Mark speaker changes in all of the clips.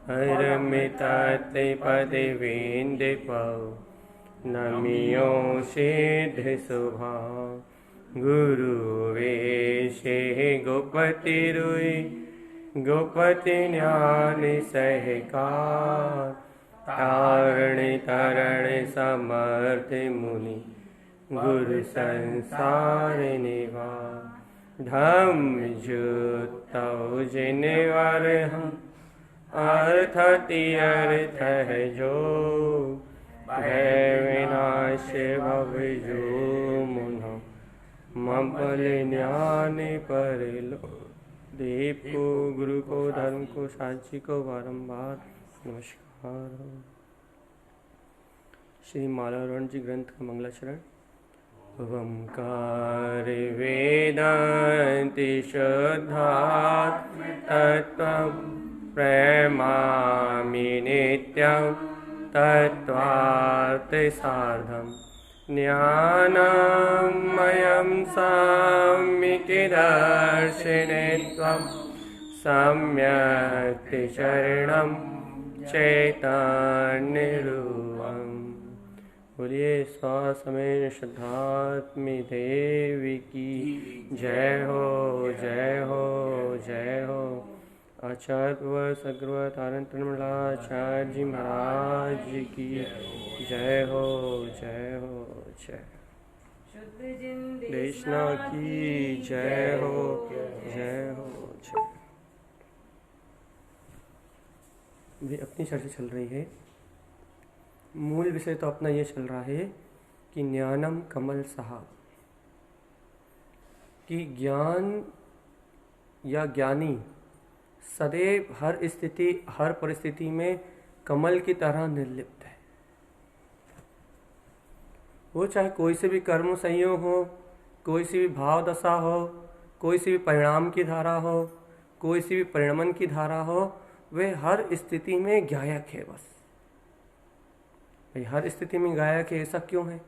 Speaker 1: हरमितते पदवीन्दिपौ नमियो सिद्ध स्वभाव गुरुवेशे गोपति रुई गोपति ज्ञान सहकार तारण तरण समर्थ मुनि गुरु संसार निवार धम्म जुतौ जिनवर हम अर्थ तीर्थ है जो भय विनाश भव जो मुनो मपल ज्ञान पर लो। देव को, गुरु को, धर्म को, साक्षी को बारंबार नमस्कार। श्री मालावरण जी ग्रंथ का मंगलाचरण। ओंकार वेदांति शुद्धात्म तत्त्वं प्रेमामि नित्यं तत्त्वार्थ सार्धं ज्ञानमयं सम्यक् दर्शिनेत्वं सम्यक् शरणं चैतन्यरूपम्। बोलिए स्वासमेन श्रद्धात्मी देवी की जय हो, जय हो, जय हो। आचार्य सगर्व तारण तृणमलाचार्य जी महाराज जी की जय हो, जय हो, जय। देशना की जय हो, जय हो, जय। भी अपनी चर्चा चल रही है। मूल विषय तो अपना ये चल रहा है कि ज्ञानम कमल सहा, कि ज्ञान या ज्ञानी सदैव हर स्थिति हर परिस्थिति में कमल की तरह निर्लिप्त है। वो चाहे कोई से भी कर्म संयोग हो, कोई सी भी भाव दशा हो, कोई सी भी परिणाम की धारा हो, कोई सी भी परिणमन की धारा हो, वे हर स्थिति में गायक है। बस भाई हर स्थिति में गायक है। ऐसा क्यों है?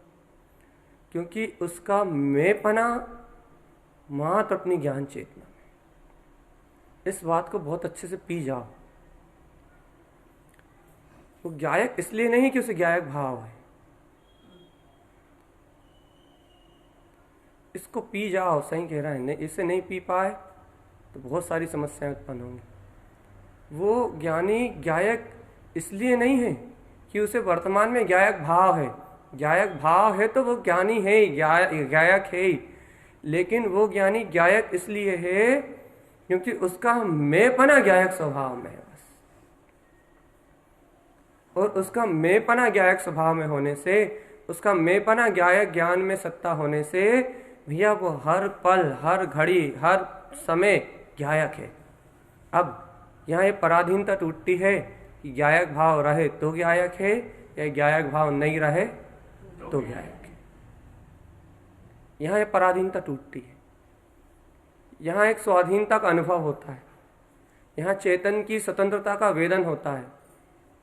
Speaker 1: क्योंकि उसका मैंपना मात्र अपनी ज्ञान चेतना में। इस बात को बहुत अच्छे से पी जाओ। वो गायक इसलिए नहीं कि उसे गायक भाव है। इसको पी जाओ। सही कह रहा है। नहीं, इसे नहीं पी पाए तो बहुत सारी समस्याएं उत्पन्न होंगी। वो ज्ञानी गायक इसलिए नहीं है कि उसे वर्तमान में गायक भाव है। गायक भाव है तो वो ज्ञानी है, गायक है। लेकिन वो ज्ञानी गायक इसलिए है क्योंकि उसका मैंपना गायक स्वभाव में है बस। और उसका मैंपना गायक स्वभाव में होने से, उसका मैंपना गायक ज्ञान में सत्ता होने से भैया वो हर पल, हर घड़ी, हर समय गायक है। अब यहाँ ये पराधीनता टूटती है कि गायक भाव रहे तो गायक है या गायक भाव नहीं रहे तो गायक है। यहाँ ये पराधीनता टूटती है। यहाँ एक स्वाधीनता का अनुभव होता है। यहाँ चेतन की स्वतंत्रता का वेदन होता है,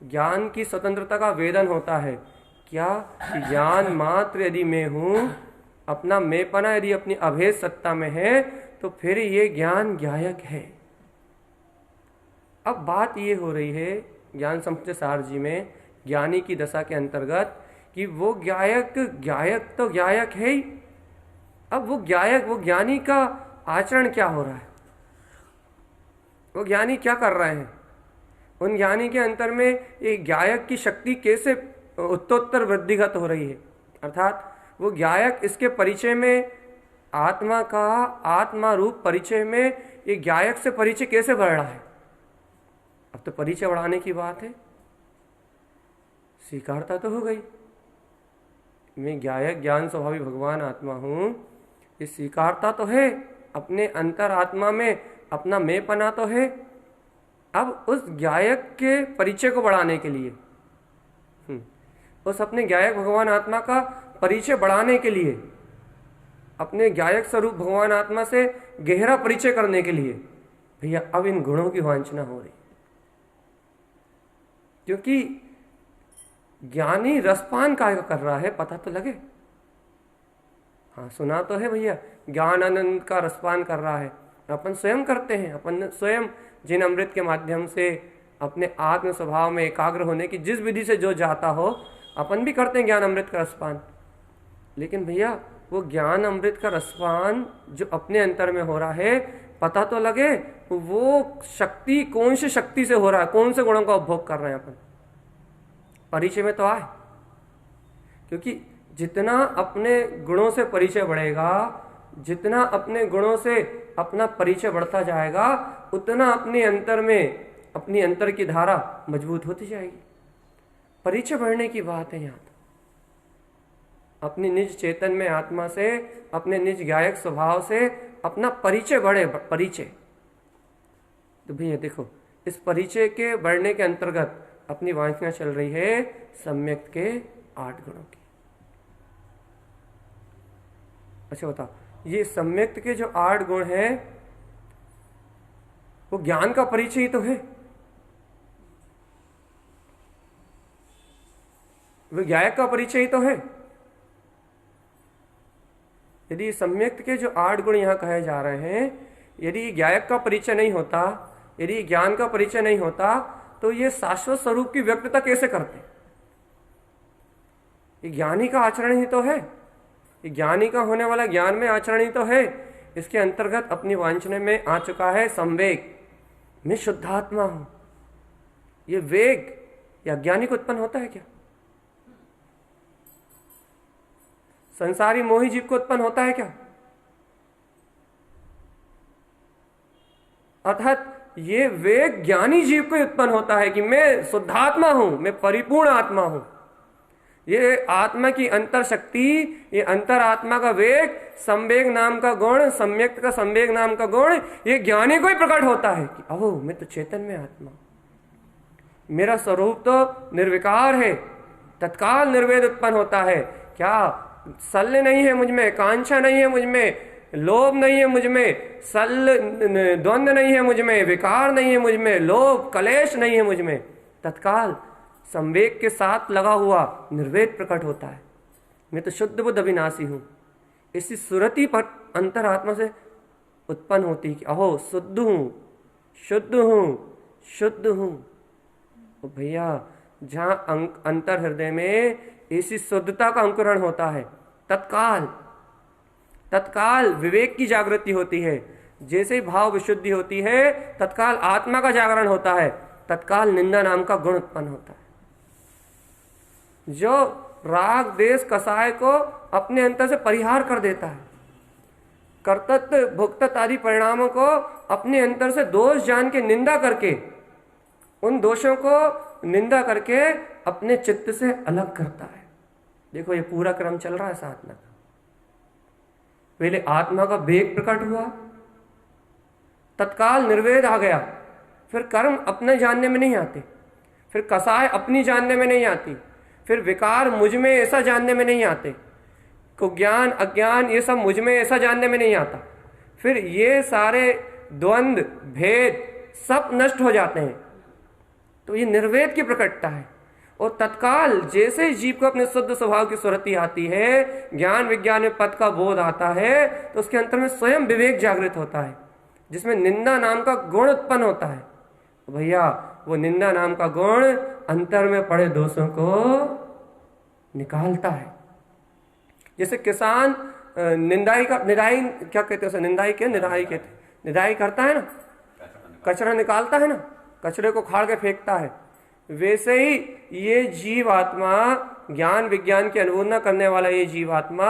Speaker 1: ज्ञान की स्वतंत्रता का वेदन होता है। क्या? ज्ञान मात्र यदि मैं हूँ, अपना मैंपना यदि अपनी अभेद सत्ता में है, तो फिर ये ज्ञान गायक है। अब बात ये हो रही है ज्ञान समुच्चय सार जी में, ज्ञानी की दशा के अंतर्गत, कि वो गायक तो गायक है ही। अब वो गायक, वो ज्ञानी का आचरण क्या हो रहा है? वो ज्ञानी क्या कर रहे हैं? उन ज्ञानी के अंतर में ये गायक की शक्ति कैसे उत्तरोत्तर वृद्धिगत हो रही है? अर्थात वो गायक इसके परिचय में, आत्मा का आत्मा रूप परिचय में ये गायक से परिचय कैसे बढ़ रहा है? अब तो परिचय बढ़ाने की बात है। स्वीकारता तो हो गई, मैं गायक ज्ञान स्वभावी भगवान आत्मा हूं, ये स्वीकारता तो है। अपने अंतर आत्मा में अपना मैंपना तो है। अब उस गायक के परिचय को बढ़ाने के लिए, उस अपने गायक भगवान आत्मा का परिचय बढ़ाने के लिए, अपने गायक स्वरूप भगवान आत्मा से गहरा परिचय करने के लिए भैया अब इन गुणों की वांछना हो रही। क्योंकि ज्ञानी रसपान काय कर रहा है, पता तो लगे। हाँ, सुना तो है भैया, ज्ञान आनंद का रसपान कर रहा है। अपन स्वयं करते हैं। अपन स्वयं जिन अमृत के माध्यम से अपने आत्म स्वभाव में एकाग्र होने की जिस विधि से जो जाता हो, अपन भी करते हैं ज्ञान अमृत का रसपान, लेकिन भैया वो ज्ञान अमृत का रसपान जो अपने अंतर में हो रहा है, पता तो लगे वो शक्ति कौन सी शक्ति से हो रहा है, कौन से गुणों का उपभोग कर रहे हैं अपन, परिचय में तो आए। क्योंकि जितना अपने गुणों से परिचय बढ़ेगा, जितना अपने गुणों से अपना परिचय बढ़ता जाएगा, उतना अपने अंतर में अपनी अंतर की धारा मजबूत होती जाएगी। परिचय बढ़ने की बात है यहाँ तो। अपनी निज चेतन में आत्मा से, अपने निज गायक स्वभाव से अपना परिचय बढ़े, परिचय। तो भैया देखो, इस परिचय के बढ़ने के अंतर्गत अपनी वांछना चल रही है सम्यक के 8 गुणों की। अच्छा बताओ, ये सम्यक के जो 8 गुण हैं वो ज्ञान का परिचय ही तो है, वो गायक का परिचय ही तो है। यदि सम्यक के जो 8 गुण यहां कहे जा रहे हैं, यदि गायक का परिचय नहीं होता, यदि ज्ञान का परिचय नहीं होता, तो ये शाश्वत स्वरूप की व्यक्तता कैसे करते? ये ज्ञानी का आचरण ही तो है, ये ज्ञानी का होने वाला ज्ञान में आचरण ही तो है। इसके अंतर्गत अपनी वांछना में आ चुका है संवेग, मैं शुद्धात्मा हूं। ये वेग या ज्ञानी को उत्पन्न होता है क्या? संसारी मोही जीव को उत्पन्न होता है क्या? अर्थात ये वेग ज्ञानी जीव को उत्पन्न होता है कि मैं शुद्धात्मा हूं, मैं परिपूर्ण आत्मा हूं। ये आत्मा की अंतर शक्ति, ये अंतर आत्मा का वेग, संवेग नाम का गुण, सम्यक का संवेग नाम का गुण, ये ज्ञानी को ही प्रकट होता है कि ओह, मैं तो चेतन में आत्मा, मेरा स्वरूप तो निर्विकार है। तत्काल निर्वेद उत्पन्न होता है। क्या शल्य नहीं है मुझ में, कांक्षा नहीं है मुझ में, लोभ नहीं है मुझ में, द्वंद्व नहीं है मुझ में, विकार नहीं है मुझ में, लोभ कलेश नहीं है मुझ में। तत्काल संवेग के साथ लगा हुआ निर्वेद प्रकट होता है, मैं तो शुद्ध बुद्ध अविनाशी हूं। इसी सुरति पर अंतरात्मा से उत्पन्न होती कि अहो, शुद्ध हूं, शुद्ध हूं, शुद्ध हूं। तो भैया जहां अंतर हृदय में इसी शुद्धता का अंकुरण होता है, तत्काल विवेक की जागृति होती है। जैसे ही भाव विशुद्धि होती है, तत्काल आत्मा का जागरण होता है, तत्काल निंदा नाम का गुण उत्पन्न होता है, जो राग देश कसाय को अपने अंतर से परिहार कर देता है। कर्तृत्व भुक्तत्व आदि परिणामों को अपने अंतर से दोष जान के निंदा करके, उन दोषों को निंदा करके अपने चित्त से अलग करता है। देखो ये पूरा क्रम चल रहा है साधना का। पहले आत्मा का वेग प्रकट हुआ, तत्काल निर्वेद आ गया, फिर कर्म अपने जानने में नहीं आते, फिर कसाय अपनी जानने में नहीं आती, फिर विकार मुझ में ऐसा जानने में नहीं आते, को ज्ञान अज्ञान ये सब मुझ में ऐसा जानने में नहीं आता। फिर ये सारे द्वंद्व भेद सब नष्ट हो जाते हैं। तो ये निर्वेद की प्रकटता है। और तत्काल जैसे जीव को अपने शुद्ध स्वभाव की सुरति आती है, ज्ञान विज्ञान में पद का बोध आता है, तो उसके अंतर में स्वयं विवेक जागृत होता है, जिसमें निंदा नाम का गुण उत्पन्न होता है। तो भैया वो निंदा नाम का गुण अंतर में पड़े दोषों को निकालता है। जैसे किसान निंदाई क्या कहते हैं, निंदाई कहते, निंदाई करता है ना, कचरा निकालता है ना, कचरे को खाड़ के फेंकता है। वैसे ही ये जीव आत्मा, ज्ञान विज्ञान की अनुमोदना करने वाला ये जीव आत्मा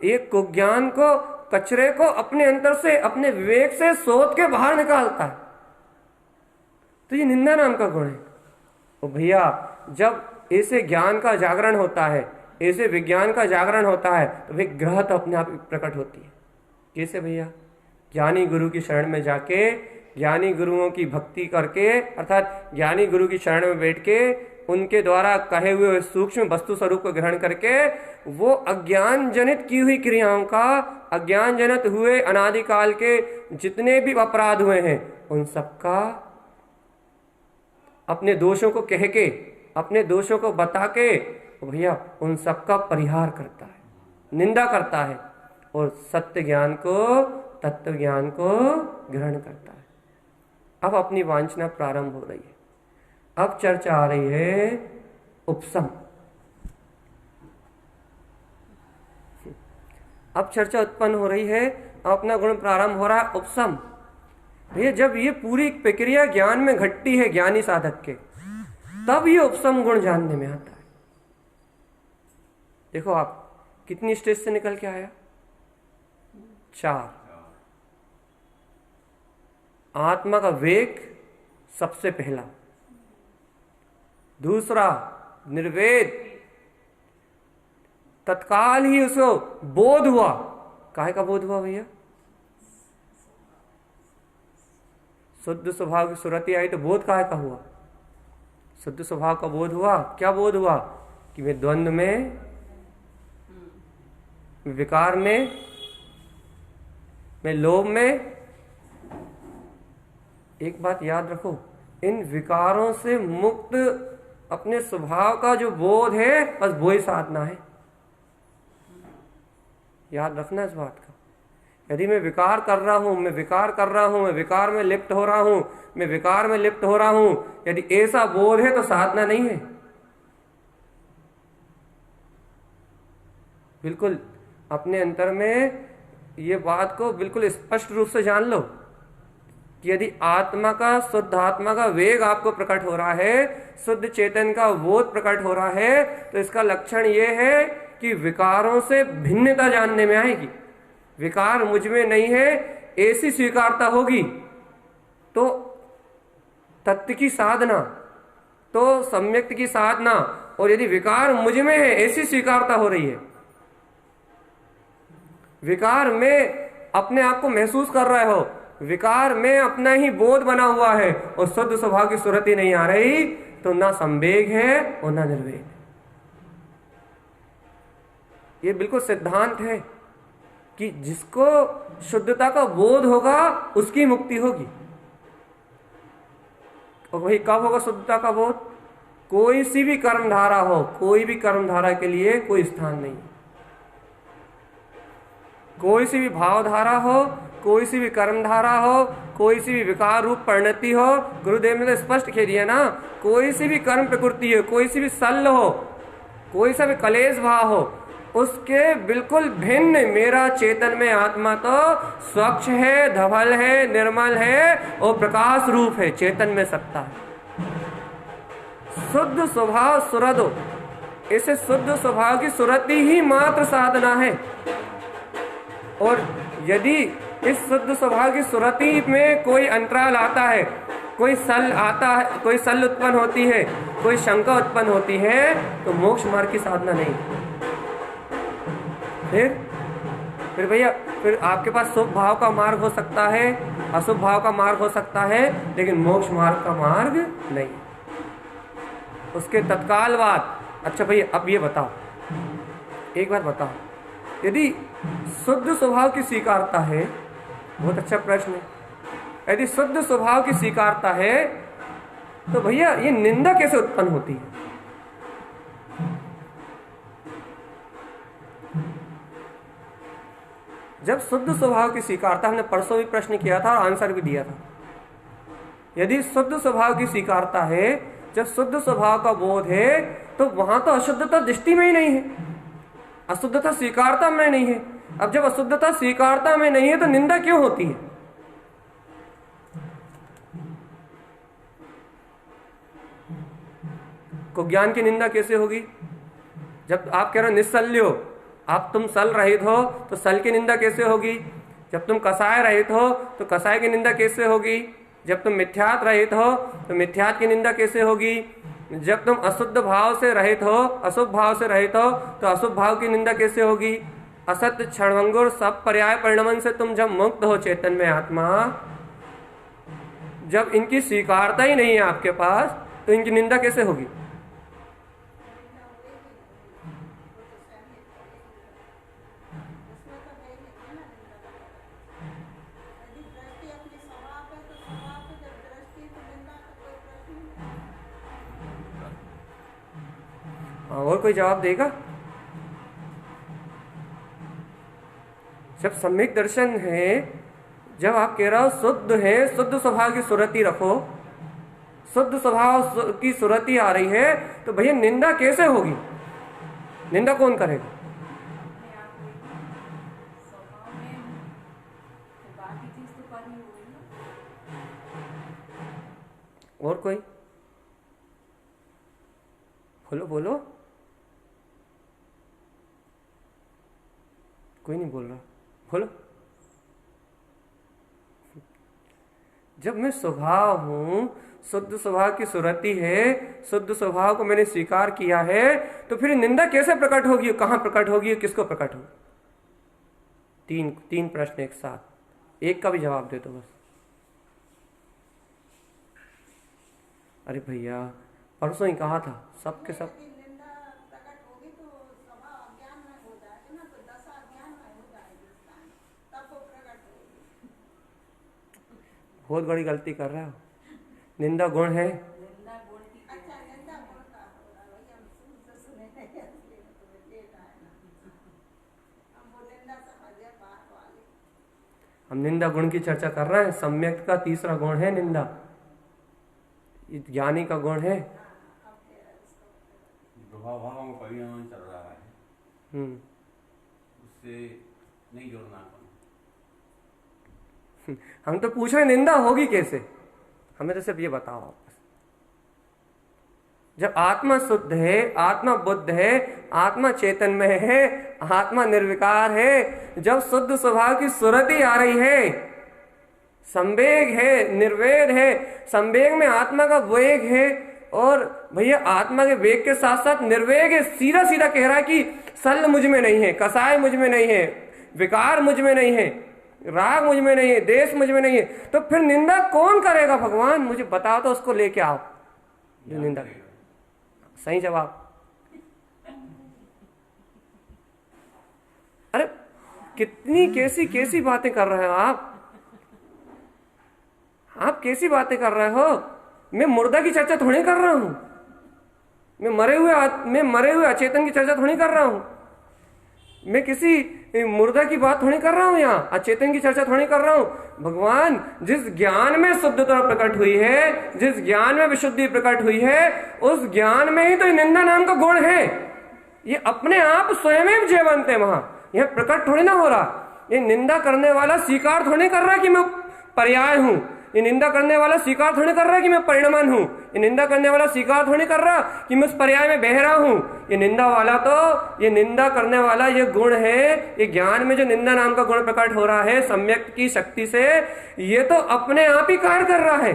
Speaker 1: एक कुज्ञान को, कचरे को अपने अंतर से, अपने विवेक से सोच के बाहर निकालता है। तो ये निंदा नाम का गुण है। तो भैया जब ऐसे ज्ञान का जागरण होता है, ऐसे विज्ञान का जागरण होता है, तो विग्रह तो अपने आप प्रकट होती है। कैसे भैया? ज्ञानी गुरु की शरण में जाके, ज्ञानी गुरुओं की भक्ति करके, अर्थात ज्ञानी गुरु की शरण में बैठ के उनके द्वारा कहे हुए सूक्ष्म वस्तु स्वरूप को ग्रहण करके, वो अज्ञान जनित की हुई क्रियाओं का, अज्ञान जनित हुए अनादिकाल के जितने भी अपराध हुए हैं, उन सबका अपने दोषों को कह के, अपने दोषों को बता के भैया उन सबका परिहार करता है, निंदा करता है और सत्य ज्ञान को, तत्व ज्ञान को ग्रहण करता है। अब अपनी वांछना प्रारंभ हो रही है। अब चर्चा आ रही है उपसम। अब चर्चा उत्पन्न हो रही है, अपना गुण प्रारंभ हो रहा है उपसम। भैया जब ये पूरी प्रक्रिया ज्ञान में घटती है ज्ञानी साधक के, तब ये उपसम गुण जानने में आता है। देखो आप कितनी स्टेज से निकल के आया, 4। आत्मा का वेग सबसे पहला, दूसरा निर्वेद, तत्काल ही उसको बोध हुआ। काहे का बोध हुआ भैया? शुद्ध स्वभाव की सुरति आई तो बोध काहे का हुआ? शुद्ध स्वभाव का बोध हुआ। क्या बोध हुआ? कि मैं द्वंद्व में, विकार में, मैं लोभ में। एक बात याद रखो, इन विकारों से मुक्त अपने स्वभाव का जो बोध है, बस वो ही साधना है। याद रखना इस बात का। यदि मैं विकार कर रहा हूं, मैं विकार कर रहा हूं, मैं विकार में लिप्त हो रहा हूं, मैं विकार में लिप्त हो रहा हूं, यदि ऐसा बोध है तो साधना नहीं है। बिल्कुल अपने अंतर में ये बात को बिल्कुल स्पष्ट रूप से जान लो कि यदि आत्मा का, शुद्ध आत्मा का वेग आपको प्रकट हो रहा है, शुद्ध चेतन का बोध प्रकट हो रहा है, तो इसका लक्षण ये है कि विकारों से भिन्नता जानने में आएगी। विकार मुझ में नहीं है, ऐसी स्वीकारता होगी तो तत्व की साधना, तो सम्यक्त की साधना। और यदि विकार मुझ में है, ऐसी स्वीकारता हो रही है, विकार में अपने आप को महसूस कर रहे हो, विकार में अपना ही बोध बना हुआ है और शुद्ध स्वभाव की सुरति नहीं आ रही, तो ना संवेग है और ना निर्वेग। ये बिल्कुल सिद्धांत है कि जिसको शुद्धता का बोध होगा उसकी मुक्ति होगी। और वही कब होगा शुद्धता का बोध? कोई सी भी कर्मधारा हो, कोई भी कर्मधारा के लिए कोई स्थान नहीं, कोई सी भी भावधारा हो, कोई सी भी कर्मधारा हो, कोई सी भी विकार रूप परिणति हो। गुरुदेव ने तो स्पष्ट कह दिया ना, कोई सी भी कर्म प्रकृति हो, कोई सी भी सल हो, कोई सा भी कलेश भाव हो, उसके बिल्कुल भिन्न मेरा चेतन में आत्मा तो स्वच्छ है, धवल है, निर्मल है और प्रकाश रूप है, चेतन में सत्ता है। शुद्ध स्वभाव सुरदो, इसे शुद्ध स्वभाव की सुरति ही मात्र साधना है। और यदि इस शुद्ध स्वभाव की सुरति में कोई अंतराल आता है, कोई सल आता है, कोई सल उत्पन्न होती है, कोई शंका उत्पन्न होती है, तो मोक्ष मार्ग की साधना नहीं। फिर भैया फिर आपके पास शुभ भाव का मार्ग हो सकता है, अशुभ भाव का मार्ग हो सकता है, लेकिन मोक्ष मार्ग का मार्ग नहीं। उसके तत्काल बाद, अच्छा भैया अब ये बताओ, एक बार बताओ, यदि शुद्ध स्वभाव की स्वीकारता है, बहुत अच्छा प्रश्न है, यदि शुद्ध स्वभाव की स्वीकारता है तो भैया ये निंदा कैसे उत्पन्न होती है? जब शुद्ध स्वभाव की स्वीकारता, हमने परसों भी प्रश्न किया था और आंसर भी दिया था, यदि शुद्ध स्वभाव की स्वीकारता है, जब शुद्ध स्वभाव का बोध है, तो वहां तो अशुद्धता दृष्टि में ही नहीं है, अशुद्धता स्वीकारता में नहीं है। अब जब अशुद्धता स्वीकारता में नहीं है तो निंदा क्यों होती है? को ज्ञान की निंदा कैसे होगी? जब आप कह रहे हो निस्सल्यो, आप तुम सल रहित हो तो सल की निंदा कैसे होगी? जब तुम कसाय रहित हो तो कसाय की निंदा कैसे होगी? जब तुम मिथ्यात रहित हो तो मिथ्यात की निंदा कैसे होगी? जब तुम अशुद्ध भाव से रहित हो, अशुभ भाव से रहित हो, तो अशुभ भाव की निंदा कैसे होगी? असत्य क्षणभंगुर सब पर्याय परिणमन से तुम जब मुक्त हो चेतन में आत्मा, जब इनकी स्वीकारता ही नहीं है आपके पास, तो इनकी निंदा कैसे होगी? और कोई जवाब देगा? जब सम्यक दर्शन है, जब आप कह रहे हो शुद्ध है, शुद्ध स्वभाव की सुरति रखो, शुद्ध स्वभाव की सुरति आ रही है, तो भैया निंदा कैसे होगी? निंदा कौन करेगा? और कोई बोलो बोलो, कोई नहीं बोल रहा, बोलो। जब मैं स्वभाव हूं, शुद्ध स्वभाव की सुरति है, शुद्ध स्वभाव को मैंने स्वीकार किया है, तो फिर निंदा कैसे प्रकट होगी, कहां प्रकट होगी, किसको प्रकट होगी? तीन प्रश्न एक साथ, एक का भी जवाब दे दो बस। अरे भैया परसों ही कहा था, सबके सब बहुत बड़ी गलती कर रहे हो। निंदा गुण है, हम निंदा गुण की चर्चा कर रहे हैं। सम्यक का तीसरा गुण है निंदा, ज्ञानी का गुण है
Speaker 2: भावों का परिणाम चल रहा है, उससे नहीं जुड़ना।
Speaker 1: हम तो पूछ रहे निंदा होगी कैसे, हमें तो सिर्फ ये बताओ आप। जब आत्मा शुद्ध है, आत्मा बुद्ध है, आत्मा चेतन में है, आत्मा निर्विकार है, जब शुद्ध स्वभाव की सुरति आ रही है, संवेग है, निर्वेद है, संवेग में आत्मा का वेग है, और भैया आत्मा के वेग के साथ साथ निर्वेग है, सीधा सीधा कह रहा है कि सल मुझ में नहीं है, कसाय मुझ में नहीं है, विकार मुझ में नहीं है, राग मुझ में नहीं है, देश मुझ में नहीं है, तो फिर निंदा कौन करेगा? भगवान मुझे बताओ तो, उसको लेके आओ जो निंदा करेगा। सही जवाब। अरे कितनी कैसी कैसी बातें कर रहे हो आप कैसी बातें कर रहे हो? मैं मुर्दा की चर्चा थोड़ी कर रहा हूं, मैं मरे हुए अचेतन की चर्चा थोड़ी कर रहा हूं, मैं किसी मुर्दा की बात थोड़ी कर रहा हूं, यहाँ अचेतन की चर्चा थोड़ी कर रहा हूं। भगवान जिस ज्ञान में शुद्धता प्रकट हुई है, जिस ज्ञान में विशुद्धि प्रकट हुई है, उस ज्ञान में ही तो निंदा नाम का गुण है। ये अपने आप स्वयं जयवंत है, वहां यह प्रकट थोड़ी ना हो रहा। ये निंदा करने वाला स्वीकार थोड़ी कर रहा है कि मैं पर्याय हूं, ये निंदा करने वाला स्वीकार थोड़ी कर रहा है कि मैं परिणमन हूं, ये निंदा करने वाला स्वीकार थोड़ी कर रहा कि मैं उस पर्याय में बह रहा हूं। ये निंदा वाला तो, ये निंदा करने वाला ये गुण है, ये ज्ञान में जो निंदा नाम का गुण प्रकट हो रहा है सम्यक की शक्ति से, ये तो अपने आप ही कार्य कर रहा है।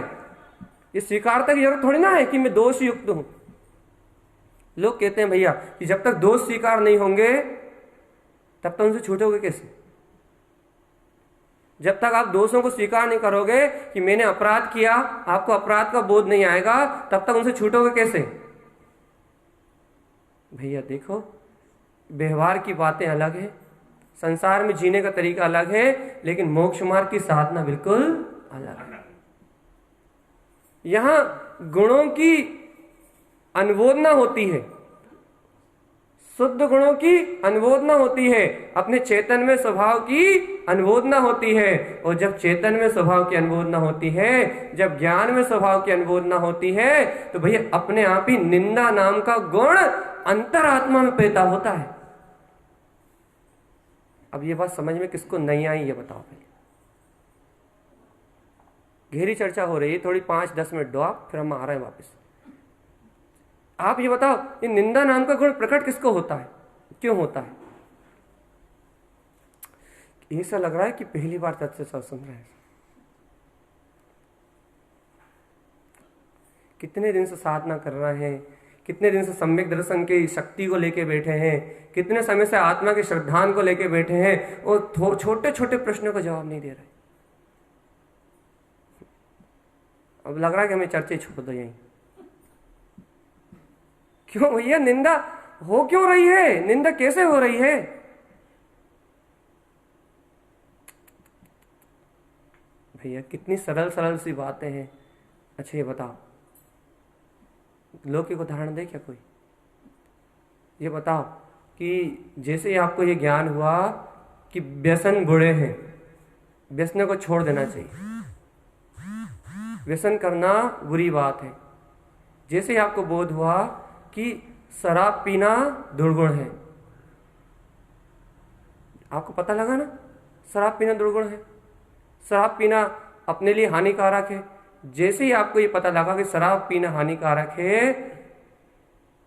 Speaker 1: ये स्वीकारता की जरूरत थोड़ी ना है कि मैं दोष युक्त हूं। लोग कहते हैं भैया कि जब तक दोष स्वीकार नहीं होंगे तब तक उनसे छूटोगे कैसे? जब तक आप दोषों को स्वीकार नहीं करोगे कि मैंने अपराध किया, आपको अपराध का बोध नहीं आएगा, तब तक उनसे छूटोगे कैसे? भैया देखो, व्यवहार की बातें अलग है, संसार में जीने का तरीका अलग है, लेकिन मोक्ष मार्ग की साधना बिल्कुल अलग है। यहां गुणों की अनुमोदना होती है, शुद्ध गुणों की अनुमोदना होती है, अपने चेतन में स्वभाव की अनुमोदना होती है। और जब चेतन में स्वभाव की अनुमोदना होती है, जब ज्ञान में स्वभाव की अनुमोदना होती है, तो भैया अपने आप ही निंदा नाम का गुण अंतरात्मा में पैदा होता है। अब ये बात समझ में किसको नहीं आई ये बताओ भाई। गहरी चर्चा हो रही है, थोड़ी 5-10 मिनट दो आप, फिर हम आ रहे हैं वापस। आप ये बताओ, ये निंदा नाम का गुण प्रकट किसको होता है, क्यों होता है? ऐसा लग रहा है कि पहली बार तत्व सब सुन रहे हैं। कितने दिन से साधना कर रहे हैं, कितने दिन से सम्यक दर्शन की शक्ति को लेके बैठे हैं, कितने समय से आत्मा के श्रद्धान को लेके बैठे हैं, और छोटे छोटे प्रश्नों का जवाब नहीं दे रहे। अब लग रहा है कि हमें चर्चा छोड़ दो यहीं। क्यों भैया निंदा हो क्यों रही है? निंदा कैसे हो रही है? भैया कितनी सरल सरल सी बातें हैं। अच्छा ये बताओ, लौकिक उदाहरण दे क्या कोई? ये बताओ कि जैसे ही आपको ये ज्ञान हुआ कि व्यसन बुरे हैं, व्यसन को छोड़ देना चाहिए, व्यसन करना बुरी बात है, जैसे ही आपको बोध हुआ कि शराब पीना दुर्गुण है, आपको पता लगा ना शराब पीना दुर्गुण है, शराब पीना अपने लिए हानिकारक है। जैसे ही आपको ये पता लगा कि शराब पीना हानिकारक है,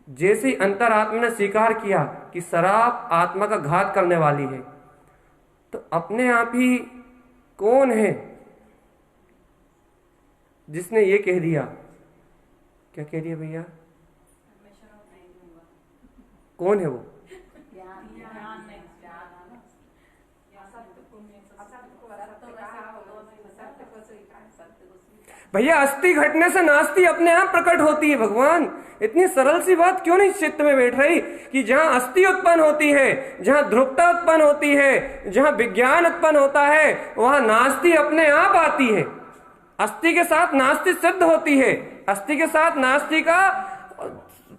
Speaker 1: जैसे ही अंतरात्मा ने स्वीकार किया कि शराब आत्मा का घात करने वाली है, तो अपने आप ही कौन है जिसने ये कह दिया? क्या कह दिया भैया? कौन है वो? भैया अस्थि घटने से नास्ति अपने आप प्रकट होती है। भगवान इतनी सरल सी बात क्यों नहीं चित्त में बैठ रही कि जहां अस्थि उत्पन्न होती है, जहां ध्रुवता उत्पन्न होती है, जहां विज्ञान उत्पन्न होता है, वहां नास्ति अपने आप आती है। अस्थि के साथ नास्ति सिद्ध होती है, अस्थि के साथ नास्ति का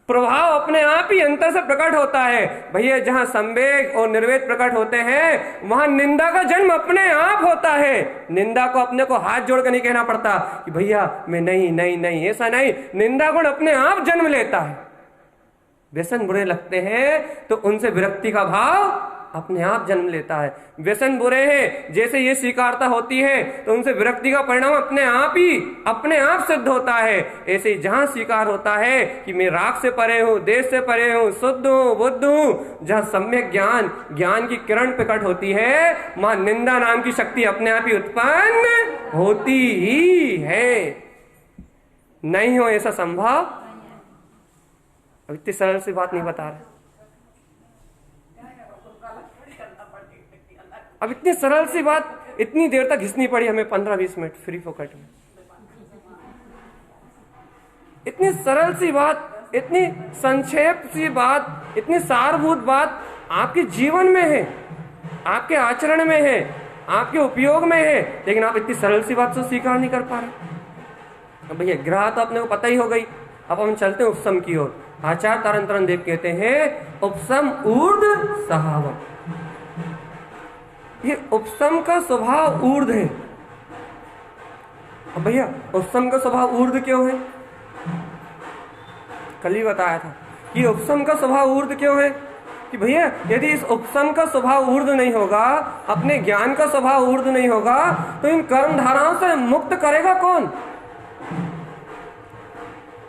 Speaker 1: प्रभाव अपने आप ही अंतर से प्रकट होता है। भैया जहां संवेग और निर्वेद प्रकट होते हैं, वहां निंदा का जन्म अपने आप होता है। निंदा को अपने को हाथ जोड़ कर नहीं कहना पड़ता कि भैया मैं नहीं नहीं नहीं, ऐसा नहीं। निंदा गुण अपने आप जन्म लेता है। व्यसन बुरे लगते हैं तो उनसे विरक्ति का भाव अपने आप जन्म लेता है। व्यसन बुरे हैं, जैसे ये स्वीकारता होती है तो उनसे विरक्ति का परिणाम अपने आप सिद्ध होता है। ऐसे ही जहां स्वीकार होता है कि मैं राग से परे हूं, देश से परे हूं, शुद्ध हूं, बुद्ध हूं, जहां सम्यक ज्ञान की किरण प्रकट होती है, वहां निंदा नाम की शक्ति अपने आप ही उत्पन्न होती ही है। नहीं हो ऐसा संभव? अब इतनी सरल सी बात नहीं बता रहे। अब इतनी सरल सी बात इतनी देर तक घिसनी पड़ी हमें, 15-20 मिनट फ्री फोकट में। इतनी सरल सी बात, इतनी संक्षेप सी बात, इतनी सारभूत बात आपके जीवन में है, आपके आचरण में है, आपके उपयोग में है, लेकिन आप इतनी सरल सी बात से स्वीकार नहीं कर पा रहे। अब भैया ग्रह तो अपने को पता ही हो गई। अब हम चलते हैं उपसम की ओर। आचार्य तारण देव कहते हैं उपसम ऊर्ध्व सहावम। ये उपसम का स्वभाव ऊर्ध्व है। अब भैया उपसम का स्वभाव ऊर्ध्व क्यों है? कल ही बताया था कि उपसम का स्वभाव ऊर्ध्व क्यों है। कि भैया यदि इस उपसम का स्वभाव ऊर्ध्व नहीं होगा, अपने ज्ञान का स्वभाव ऊर्ध्व नहीं होगा, तो इन कर्म धाराओं से मुक्त करेगा कौन?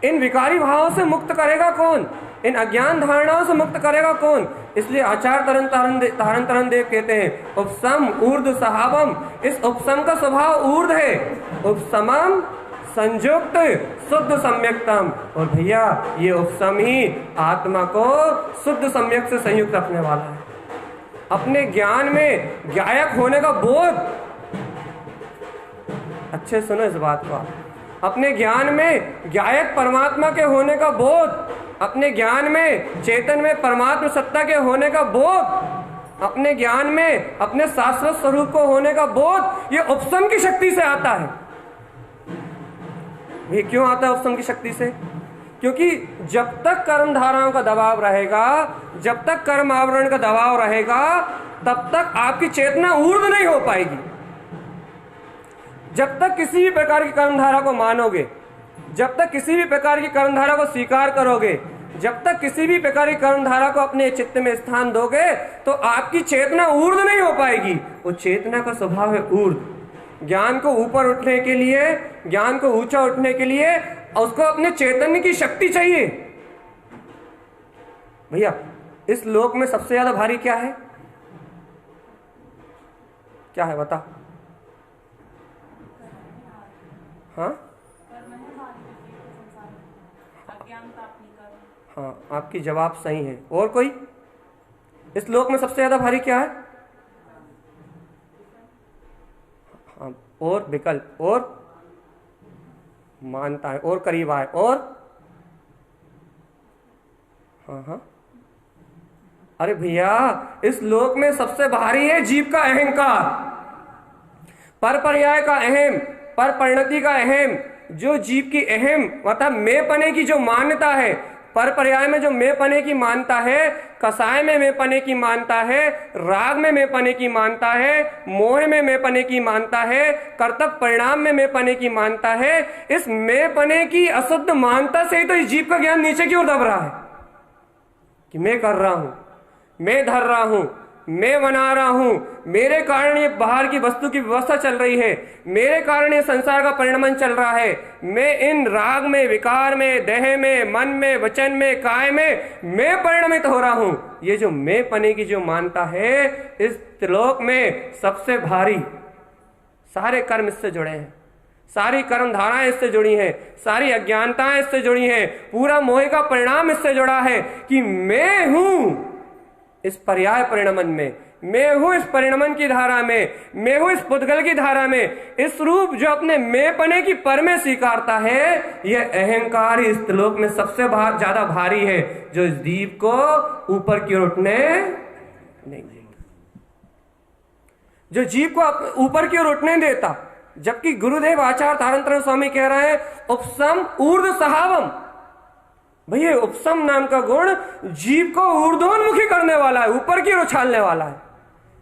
Speaker 1: इन विकारी भावों से मुक्त करेगा कौन? इन अज्ञान धारणाओं से मुक्त करेगा कौन? इसलिए आचार्य तारण देव कहते हैं उपसम ऊर्ध्व सहावम। इस उपसम का स्वभाव ऊर्ध्व है। उपसमम संयुक्त शुद्ध सम्यक्तम। और भैया ये उपसम ही आत्मा को शुद्ध सम्यक से संयुक्त रखने वाला है। अपने ज्ञान में ज्ञायक होने का बोध, अच्छे सुनो इस बात को, अपने ज्ञान में ज्ञायक परमात्मा के होने का बोध, अपने ज्ञान में चेतन में परमात्मा सत्ता के होने का बोध, अपने ज्ञान में अपने शाश्वत स्वरूप को होने का बोध, ये उपसम की शक्ति से आता है। ये क्यों आता है उपसम की शक्ति से? क्योंकि जब तक कर्म धाराओं का दबाव रहेगा, जब तक कर्म आवरण का दबाव रहेगा, तब तक आपकी चेतना ऊर्ध्व नहीं हो पाएगी। जब तक किसी भी प्रकार की कर्मधारा को मानोगे, जब तक किसी भी प्रकार की कर्मधारा को स्वीकार करोगे, जब तक किसी भी प्रकार की कर्मधारा को अपने चित्त में स्थान दोगे, तो आपकी चेतना ऊर्ध्व नहीं हो पाएगी। वो चेतना का स्वभाव है ऊर्ध्व। ज्ञान को ऊपर उठने के लिए, ज्ञान को ऊंचा उठने के लिए उसको अपने चैतन्य की शक्ति चाहिए। भैया इस लोक में सबसे ज्यादा भारी क्या है? क्या है बता? हाँ हाँ, आपकी जवाब सही है। और कोई? इस लोक में सबसे ज्यादा भारी क्या है? हाँ, और विकल्प, और मानता है, और करीब आए, और हाँ हाँ, अरे भैया इस लोक में सबसे भारी है जीव का अहंकार, पर पर्याय का अहम, पर परिणति का अहम। जो जीव की अहम मतलब मैं पने की जो मान्यता है, पर पर्याय में जो मैं पने की मानता है, कसाय में मैं पने की मानता है, राग में मैं पने की मानता है, मोह में मैं पने की मानता है, कर्तव्य परिणाम में मैं पने की मानता है, इस मैं पने की अशुद्ध मानता से ही तो इस जीव का ज्ञान नीचे की ओर दब रहा है कि मैं कर रहा हूं, मैं धर रहा हूं, मैं बना रहा हूं, मेरे कारण ये बाहर की वस्तु की व्यवस्था चल रही है, मेरे कारण ये संसार का परिणमन चल रहा है, मैं इन राग में, विकार में, देह में, मन में, वचन में, काय में मैं परिणमित हो रहा हूं। ये जो मैं पने की जो मानता है, इस त्रिलोक में सबसे भारी, सारे कर्म इससे जुड़े हैं, सारी कर्म धाराएं इससे जुड़ी हैं, सारी अज्ञानताएं इससे जुड़ी हैं, पूरा मोह का परिणाम इससे जुड़ा है कि मैं हूं इस पर्याय परिणमन में, मैं हूं इस परिणमन की धारा में, मैं हूं इस पुद्गल की धारा में। इस रूप जो अपने मैं पने की पर में स्वीकारता है, यह अहंकार इस त्रिलोक में सबसे ज्यादा भारी है, जो इस दीप को ऊपर की ओर उठने नहीं देता, जो जीव को ऊपर की ओर उठने देता। जबकि गुरुदेव आचार्य तारतम्य स्वामी कह रहे हैं उपसम ऊर्ध्व सहावम। भैया उपसम नाम का गुण जीव को ऊर्ध्वोन्मुखी करने वाला है, ऊपर की ओर उछालने वाला है,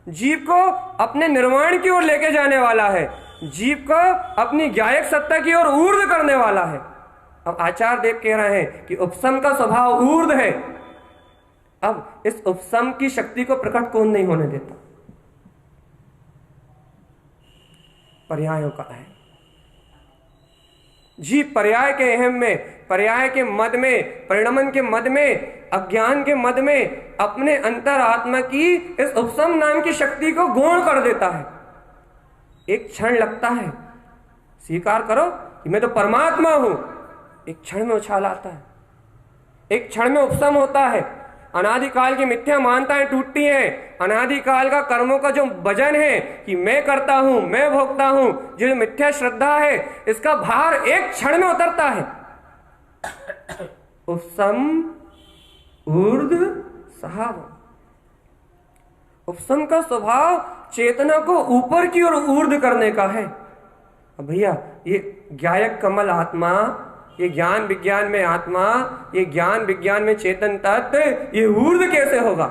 Speaker 1: जीव को अपने निर्वाण की ओर लेके जाने वाला है, जीव को अपनी ज्ञायक सत्ता की ओर ऊर्ध्व करने वाला है। अब आचार्य देव कह रहे हैं कि उपसम का स्वभाव ऊर्ध्व है। अब इस उपसम की शक्ति को प्रकट कौन नहीं होने देता? पर्यायों का है। जीव पर्याय के अहम में, पर्याय के मद में, परिणमन के मद में, अज्ञान के मद में अपने अंतर आत्मा की इस उपसम नाम की शक्ति को गौण कर देता है। एक क्षण लगता है, स्वीकार करो कि मैं तो परमात्मा हूं, एक क्षण में उछाल आता है, एक क्षण में उपसम होता है। अनादिकाल की मिथ्या मानताएं टूटती हैं, अनादिकाल का कर्मों का जो वजन है कि मैं करता हूं, मैं भोगता हूं, जो मिथ्या श्रद्धा है, इसका भार एक क्षण में उतरता है। उपसम ऊर्ध्व सहावम। उपसम का स्वभाव चेतना को ऊपर की ओर ऊर्ध्व करने का है। अब भैया ये ज्ञायक कमल आत्मा, ये ज्ञान विज्ञान में आत्मा, ये ज्ञान विज्ञान में चेतन तत्व, ये ऊर्ध्व कैसे होगा?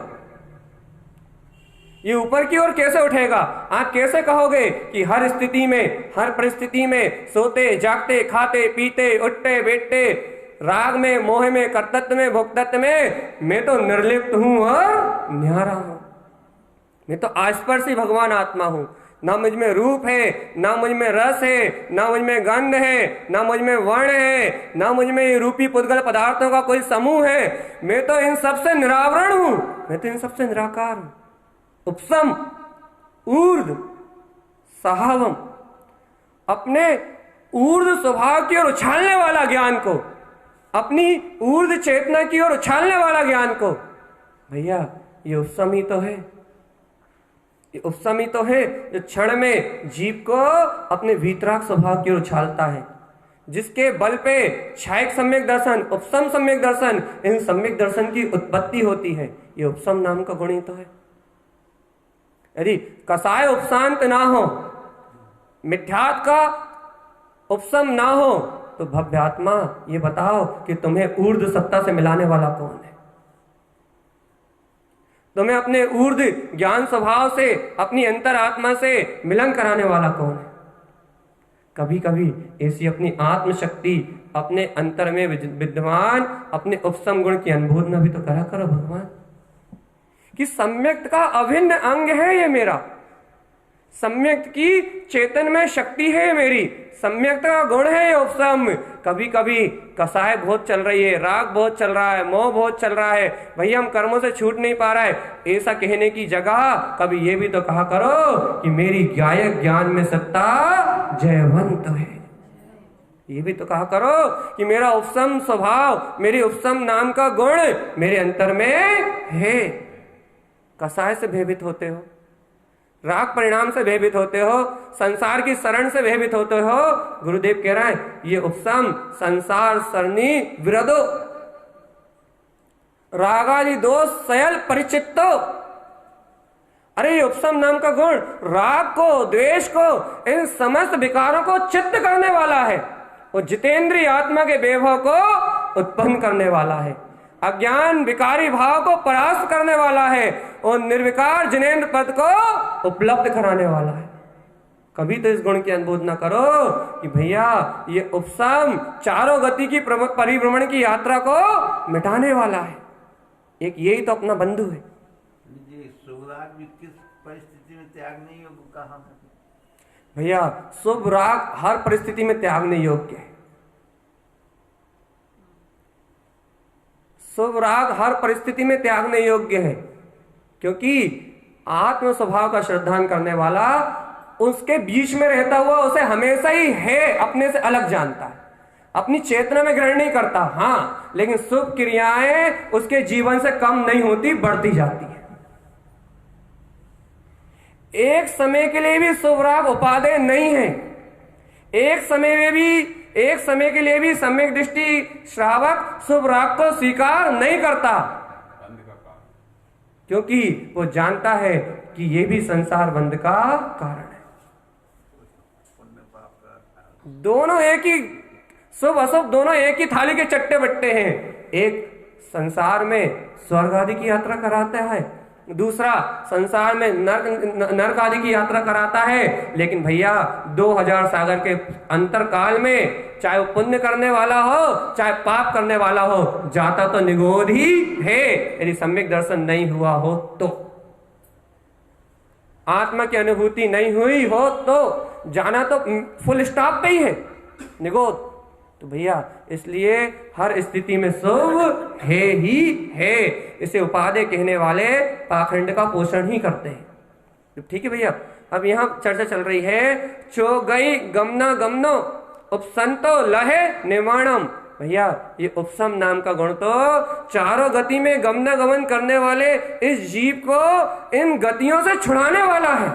Speaker 1: ये ऊपर की ओर कैसे उठेगा? आप कैसे कहोगे कि हर स्थिति में, हर परिस्थिति में, सोते जागते, खाते पीते, उठते बैठते, राग में, मोह में, कर्तव्य में, भोक्तत्व में मैं तो निर्लिप्त हूं और न्यारा हूं, मैं तो आस्पर्शी भगवान आत्मा हूं। ना मुझ में रूप है, ना मुझ में रस है, ना मुझ में गंध है, ना मुझ में वर्ण है, ना मुझ में रूपी पुद्गल पदार्थों का कोई समूह है। मैं तो इन सबसे निरावरण हूं, मैं तो इन सबसे निराकार हूं। उपसम ऊर्ध्व सहावम। अपने ऊर्ध्व स्वभाव की ओर उछालने वाला ज्ञान को, अपनी ऊर्ध्व चेतना की ओर उछालने वाला ज्ञान को, भैया ये उपसम ही तो है। उपसम ही तो है जो क्षण में जीव को अपने वीतराग स्वभाव की ओर उछालता है, जिसके बल पे क्षयिक सम्यक दर्शन, उपसम सम्यक दर्शन, इन सम्यक दर्शन की उत्पत्ति होती है। ये उपसम नाम का गुण ही तो है। यदि कसाय उपशांत ना हो, मिथ्यात्व का उपसम ना हो, तो भव्यात्मा ये बताओ कि तुम्हें ऊर्ध्व सत्ता से मिलाने वाला कौन है? तुम्हें अपने ऊर्ध्व ज्ञान स्वभाव से, अपनी अंतर आत्मा से मिलन कराने वाला कौन है? कभी कभी ऐसी अपनी आत्मशक्ति, अपने अंतर में विद्यमान अपने उपसम गुण की अनुभूति भी तो करा करो भगवान, कि सम्यक्त का अभिन्न अंग है ये मेरा, सम्यक्त की चेतन में शक्ति है मेरी, सम्यक्त का गुण है ये उपसम। कभी कभी कसाय बहुत चल रही है, राग बहुत चल रहा है, मोह बहुत चल रहा है, भैया हम कर्मों से छूट नहीं पा रहा है, ऐसा कहने की जगह कभी ये भी तो कहा करो कि मेरी ज्ञायक ज्ञान में सत्ता जयवंत है। ये भी तो कहा करो कि मेरा उपसम स्वभाव, मेरी उपसम नाम का गुण मेरे अंतर में है। कसाय से भयभीत होते हो, राग परिणाम से भयभीत होते हो, संसार की शरण से भयभीत होते हो। गुरुदेव कह रहे हैं ये उपसम संसार सरणी विरदो रागादि दोष सयल परिचित्तो। अरे ये उपसम नाम का गुण राग को, द्वेष को, इन समस्त विकारों को चित्त करने वाला है, और जितेंद्रिय आत्मा के वैभव को उत्पन्न करने वाला है। अज्ञान विकारी भाव को परास्त करने वाला है और निर्विकार जिनेंद्र पद को उपलब्ध कराने वाला है। कभी तो इस गुण की अनुभूत न करो कि भैया ये उपसम चारों गति की परिभ्रमण की यात्रा को मिटाने वाला है। एक यही तो अपना बंधु है।
Speaker 2: शुभ राग भी किस परिस्थिति में त्यागने योग्य कहा है
Speaker 1: भैया? शुभ राग हर परिस्थिति में त्यागने योग्य है। शुभ राग हर परिस्थिति में त्यागने योग्य है, क्योंकि आत्म स्वभाव का श्रद्धान करने वाला उसके बीच में रहता हुआ उसे हमेशा ही है अपने से अलग जानता है, अपनी चेतना में ग्रहण नहीं करता। हाँ, लेकिन शुभ क्रियाएं उसके जीवन से कम नहीं होती, बढ़ती जाती है। एक समय के लिए भी शुभ राग उपादेय नहीं है। एक समय के लिए भी सम्यक दृष्टि श्रावक शुभ राग को स्वीकार नहीं करता, क्योंकि वो जानता है कि ये भी संसार बंध का कारण है। दोनों एक ही, शुभ अशुभ दोनों एक ही थाली के चट्टे बट्टे हैं। एक संसार में स्वर्ग आदि की यात्रा कराता है, दूसरा संसार में नरक आदि की यात्रा कराता है। लेकिन भैया 2000 सागर के अंतर काल में चाहे वो पुण्य करने वाला हो चाहे पाप करने वाला हो, जाता तो निगोध ही है। यदि सम्यक दर्शन नहीं हुआ हो तो, आत्मा की अनुभूति नहीं हुई हो तो जाना तो फुल स्टॉप पे ही है, निगोध। तो भैया इसलिए हर स्थिति में शुभ है ही है। इसे उपादेय कहने वाले पाखंड का पोषण ही करते हैं। ठीक है भैया, अब यहाँ चर्चा चल रही है चो गई गमना गमनो उपसंतो लहे निर्माणम। भैया ये उपसम नाम का गुण तो चारों गति में गमना गमन करने वाले इस जीव को इन गतियों से छुड़ाने वाला है।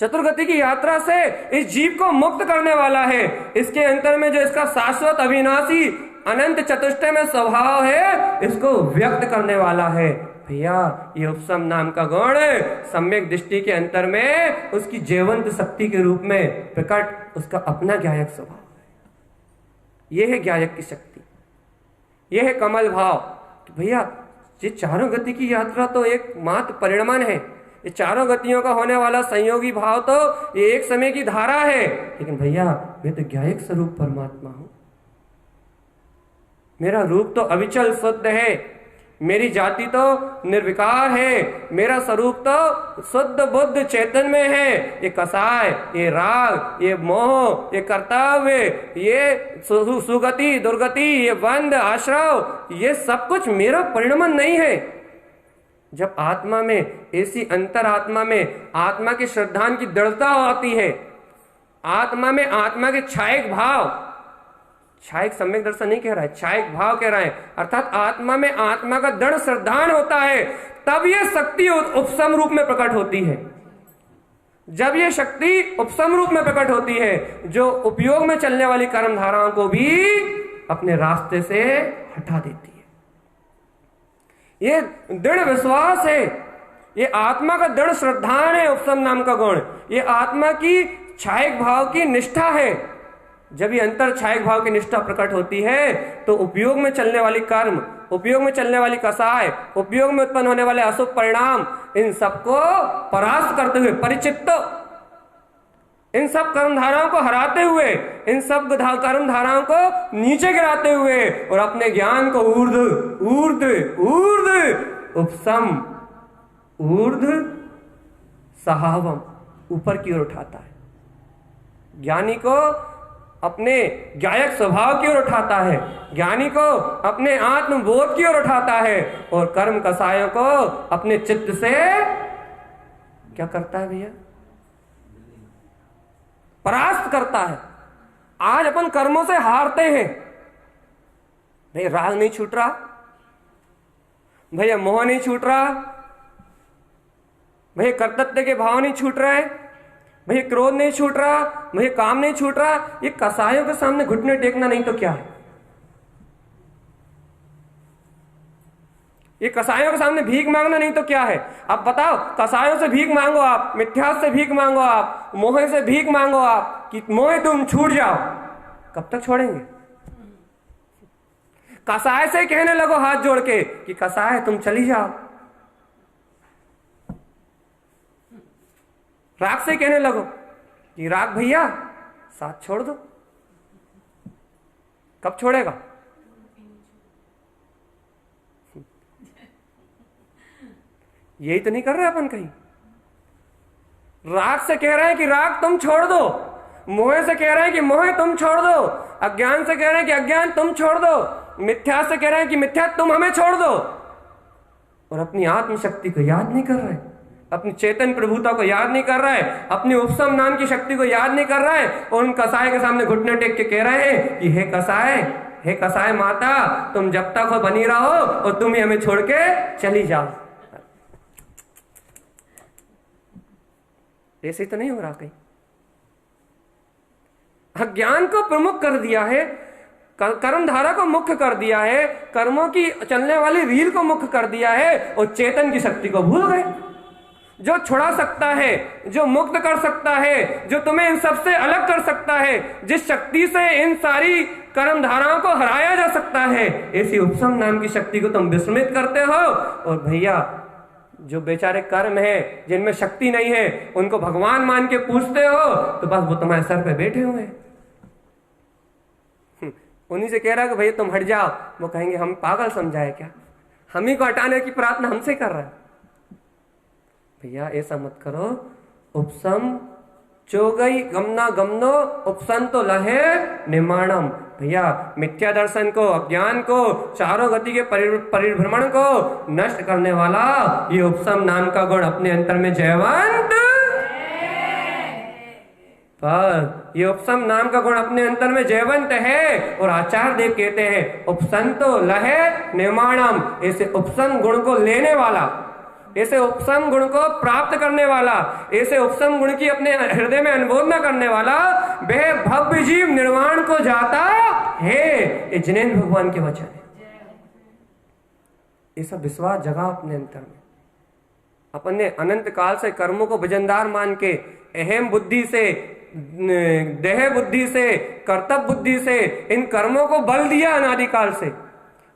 Speaker 1: चतुर्गति की यात्रा से इस जीव को मुक्त करने वाला है। इसके अंतर में जो इसका शाश्वत अविनाशी अनंत चतुष्टय में स्वभाव है, इसको व्यक्त करने वाला है। भैया ये उपसम नाम का गुण सम्यक दृष्टि के अंतर में उसकी जीवंत शक्ति के रूप में प्रकट उसका अपना ज्ञायक स्वभाव है। यह है ज्ञायक की शक्ति, यह है कमल भाव। भैया ये चारों गति की यात्रा तो एक मात्र परिणमन है। ये चारों गतियों का होने वाला संयोगी भाव तो ये एक समय की धारा है। लेकिन भैया मैं तो ज्ञायक स्वरूप परमात्मा हूं। मेरा रूप तो अविचल शुद्ध है, मेरी जाति तो निर्विकार है, मेरा स्वरूप तो शुद्ध बुद्ध चैतन्य में है। ये कसाय, ये राग, ये मोह, ये कर्तव्य, ये सुगति दुर्गति, ये बंध आश्रव, ये सब कुछ मेरा परिणमन नहीं है। जब आत्मा में ऐसी अंतर आत्मा में आत्मा की श्रद्धान की दृढ़ता आती है, आत्मा में आत्मा के छायक भाव, छायक सम्यक दर्शन नहीं कह रहा है, छायक भाव कह रहा है, अर्थात आत्मा में आत्मा का दृढ़ श्रद्धान होता है, तब यह शक्ति उपसम रूप में प्रकट होती है। जब यह शक्ति उपसम रूप में प्रकट होती है, जो उपयोग में चलने वाली कर्म धाराओं को भी अपने रास्ते से हटा देती है। ये दृढ़ विश्वास है, ये आत्मा का दृढ़ श्रद्धान है उपसम नाम का गुण। ये आत्मा की छायक भाव की निष्ठा है। जब ये अंतर छायक भाव की निष्ठा प्रकट होती है तो उपयोग में चलने वाली कर्म, उपयोग में चलने वाली कसाय, उपयोग में उत्पन्न होने वाले अशुभ परिणाम, इन सबको परास्त करते हुए, परिचित्त, इन सब कर्मधाराओं को हराते हुए, इन सब कर्मधाराओं को नीचे गिराते हुए और अपने ज्ञान को ऊर्ध्व ऊर्ध्व ऊर्ध्व उपसम ऊर्ध्व सहावम ऊपर की ओर उठाता है। ज्ञानी को अपने ज्ञायक स्वभाव की ओर उठाता है, ज्ञानी को अपने आत्मबोध की ओर उठाता है और कर्म कसायों को अपने चित्त से क्या करता है भैया? परास्त करता है। आज अपन कर्मों से हारते हैं। भाई राग नहीं छूट रहा, भैया मोह नहीं छूट रहा, भैया कर्तव्य के भाव नहीं छूट रहे, भैया क्रोध नहीं छूट रहा, भैया काम नहीं छूट रहा। ये कसायों के सामने घुटने टेकना नहीं तो क्या है? ये कसायों के सामने भीख मांगना नहीं तो क्या है? अब बताओ, कसायों से भीख मांगो आप, मिथ्यास से भीख मांगो आप, मोह से भीख मांगो आप कि मोह तुम छूट जाओ, कब तक छोड़ेंगे? कसाय से कहने लगो हाथ जोड़ के कि कसाय तुम चली जाओ। राग से कहने लगो कि राग भैया साथ छोड़ दो। कब छोड़ेगा? यही तो नहीं कर रहे अपन कहीं। राग से कह रहे हैं कि राग तुम छोड़ दो, मोह से कह रहे हैं कि मोह तुम छोड़ दो, अज्ञान से कह रहे हैं कि अज्ञान तुम छोड़ दो, मिथ्या से कह रहे हैं कि मिथ्या तुम हमें छोड़ दो। और अपनी आत्मशक्ति को याद नहीं कर रहे, अपनी चेतन प्रभुता को याद नहीं कर रहा है, अपनी उपसम नाम की शक्ति को याद नहीं कर रहा है, और उन कसाय के सामने घुटने टेक के कह रहे हैं कि हे कसाय माता, तुम जब तक हो बनी रहो और तुम ही हमें छोड़ के चली जाओ। ऐसे तो नहीं हो रहा कहीं। अज्ञान को प्रमुख कर दिया है, कर्म धारा को मुख्य कर दिया है, कर्मों की चलने वाली रील को मुख्य कर दिया है, और चेतन की शक्ति को भूल गए। जो छुड़ा सकता है, जो मुक्त कर सकता है, जो तुम्हें इन सबसे अलग कर सकता है, जिस शक्ति से इन सारी कर्म धाराओं को हराया जा सकता है, ऐसी उपसम नाम की शक्ति को तुम विस्मृत करते हो। और भैया जो बेचारे कर्म है, जिनमें शक्ति नहीं है, उनको भगवान मान के पूछते हो तो बस वो तुम्हारे सर पे बैठे हुए हैं। उन्हीं से कह रहा है कि भैया तुम हट जाओ, वो कहेंगे हम पागल समझाए क्या, हम ही को हटाने की प्रार्थना हमसे कर रहा है। भैया ऐसा मत करो। उपसम चोगई गमना गमनो उपसंतो लहे निर्माणम। भैया मिथ्या दर्शन को, अज्ञान को, चारों गति के परिभ्रमण को नष्ट करने वाला ये उपसम नाम का गुण अपने अंतर में जयवंत, पर ये उपसम नाम का गुण अपने अंतर में जयवंत है। और आचार्य देव कहते हैं उपसंतो लहे निर्माणम। ऐसे उपसम गुण को लेने वाला, ऐसे उपसम गुण को प्राप्त करने वाला, ऐसे उपसम गुण की अपने हृदय में अनुमोदना करने वाला वह भव्य जीव निर्वाण को जाता है। ये जिनेंद्र भगवान के वचन है। ऐसा विश्वास जगा अपने अंतर में। अपन ने अनंत काल से कर्मों को वजनदार मान के, अहम बुद्धि से, देह बुद्धि से, कर्तव्य बुद्धि से इन कर्मों को बल दिया, अनादिकाल से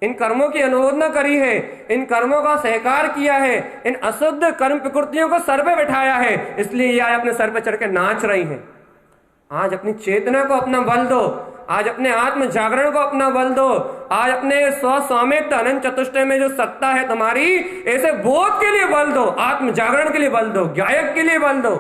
Speaker 1: इन कर्मों की अनुमोदना करी है, इन कर्मों का सहकार किया है, इन अशुद्ध कर्म प्रकृतियों को सर पे बैठाया है, इसलिए ये आज अपने सर पे चढ़ के नाच रही हैं। आज अपनी चेतना को अपना बल दो, आज अपने आत्म जागरण को अपना बल दो, आज अपने स्व स्वामित्व अनंत चतुष्टय में जो सत्ता है तुम्हारी, ऐसे बोध के लिए बल दो, आत्म जागरण के लिए बल दो, गायक के लिए बल दो।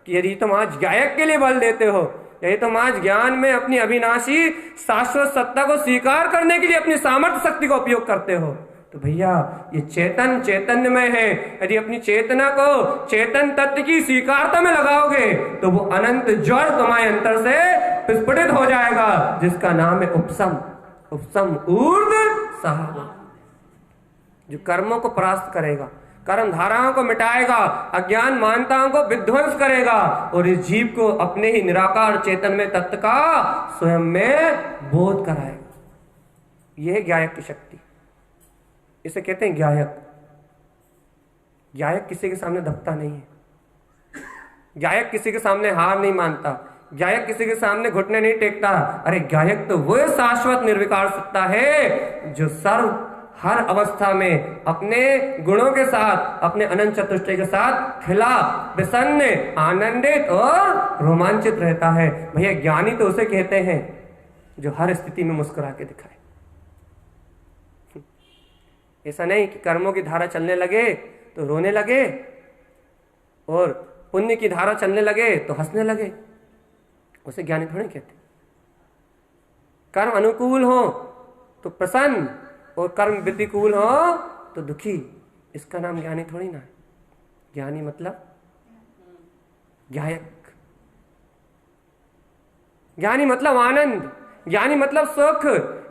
Speaker 1: कि यदि तुम आज गायक के लिए बल देते हो, यदि तुम आज ज्ञान में अपनी अविनाशी शाश्वत सत्ता को स्वीकार करने के लिए अपनी सामर्थ्य शक्ति का उपयोग करते हो, तो भैया ये चेतन चैतन्य में है। यदि अपनी चेतना को चेतन तत्व की स्वीकारता में लगाओगे तो वो अनंत ज्वर तुम्हारे अंतर से विस्फुटित हो जाएगा, जिसका नाम है उपसम। उपसम ऊर्ध्व साहब, जो कर्मों को परास्त करेगा, कर्म धाराओं को मिटाएगा, अज्ञान मान्यताओं को विध्वंस करेगा, और इस जीव को अपने ही निराकार चेतन में तत्व का स्वयं में बोध कराएगा। यह है गायक की शक्ति। इसे कहते हैं गायक। गायक किसी के सामने दबता नहीं है, गायक किसी के सामने हार नहीं मानता, गायक किसी के सामने घुटने नहीं टेकता। अरे गायक तो वो शाश्वत निर्विकार सत्ता है जो सर्व हर अवस्था में अपने गुणों के साथ, अपने अनंत चतुष्टय के साथ खिला, प्रसन्न, आनंदित और रोमांचित रहता है। भैया ज्ञानी तो उसे कहते हैं जो हर स्थिति में मुस्कुरा के दिखाए। ऐसा नहीं कि कर्मों की धारा चलने लगे तो रोने लगे और पुण्य की धारा चलने लगे तो हंसने लगे, उसे ज्ञानी थोड़ी कहते। कर्म अनुकूल हो तो प्रसन्न और कर्म प्रतिकूल हो तो दुखी, इसका नाम ज्ञानी थोड़ी ना है। ज्ञानी मतलब गायक, ज्ञानी मतलब आनंद, ज्ञानी मतलब सुख,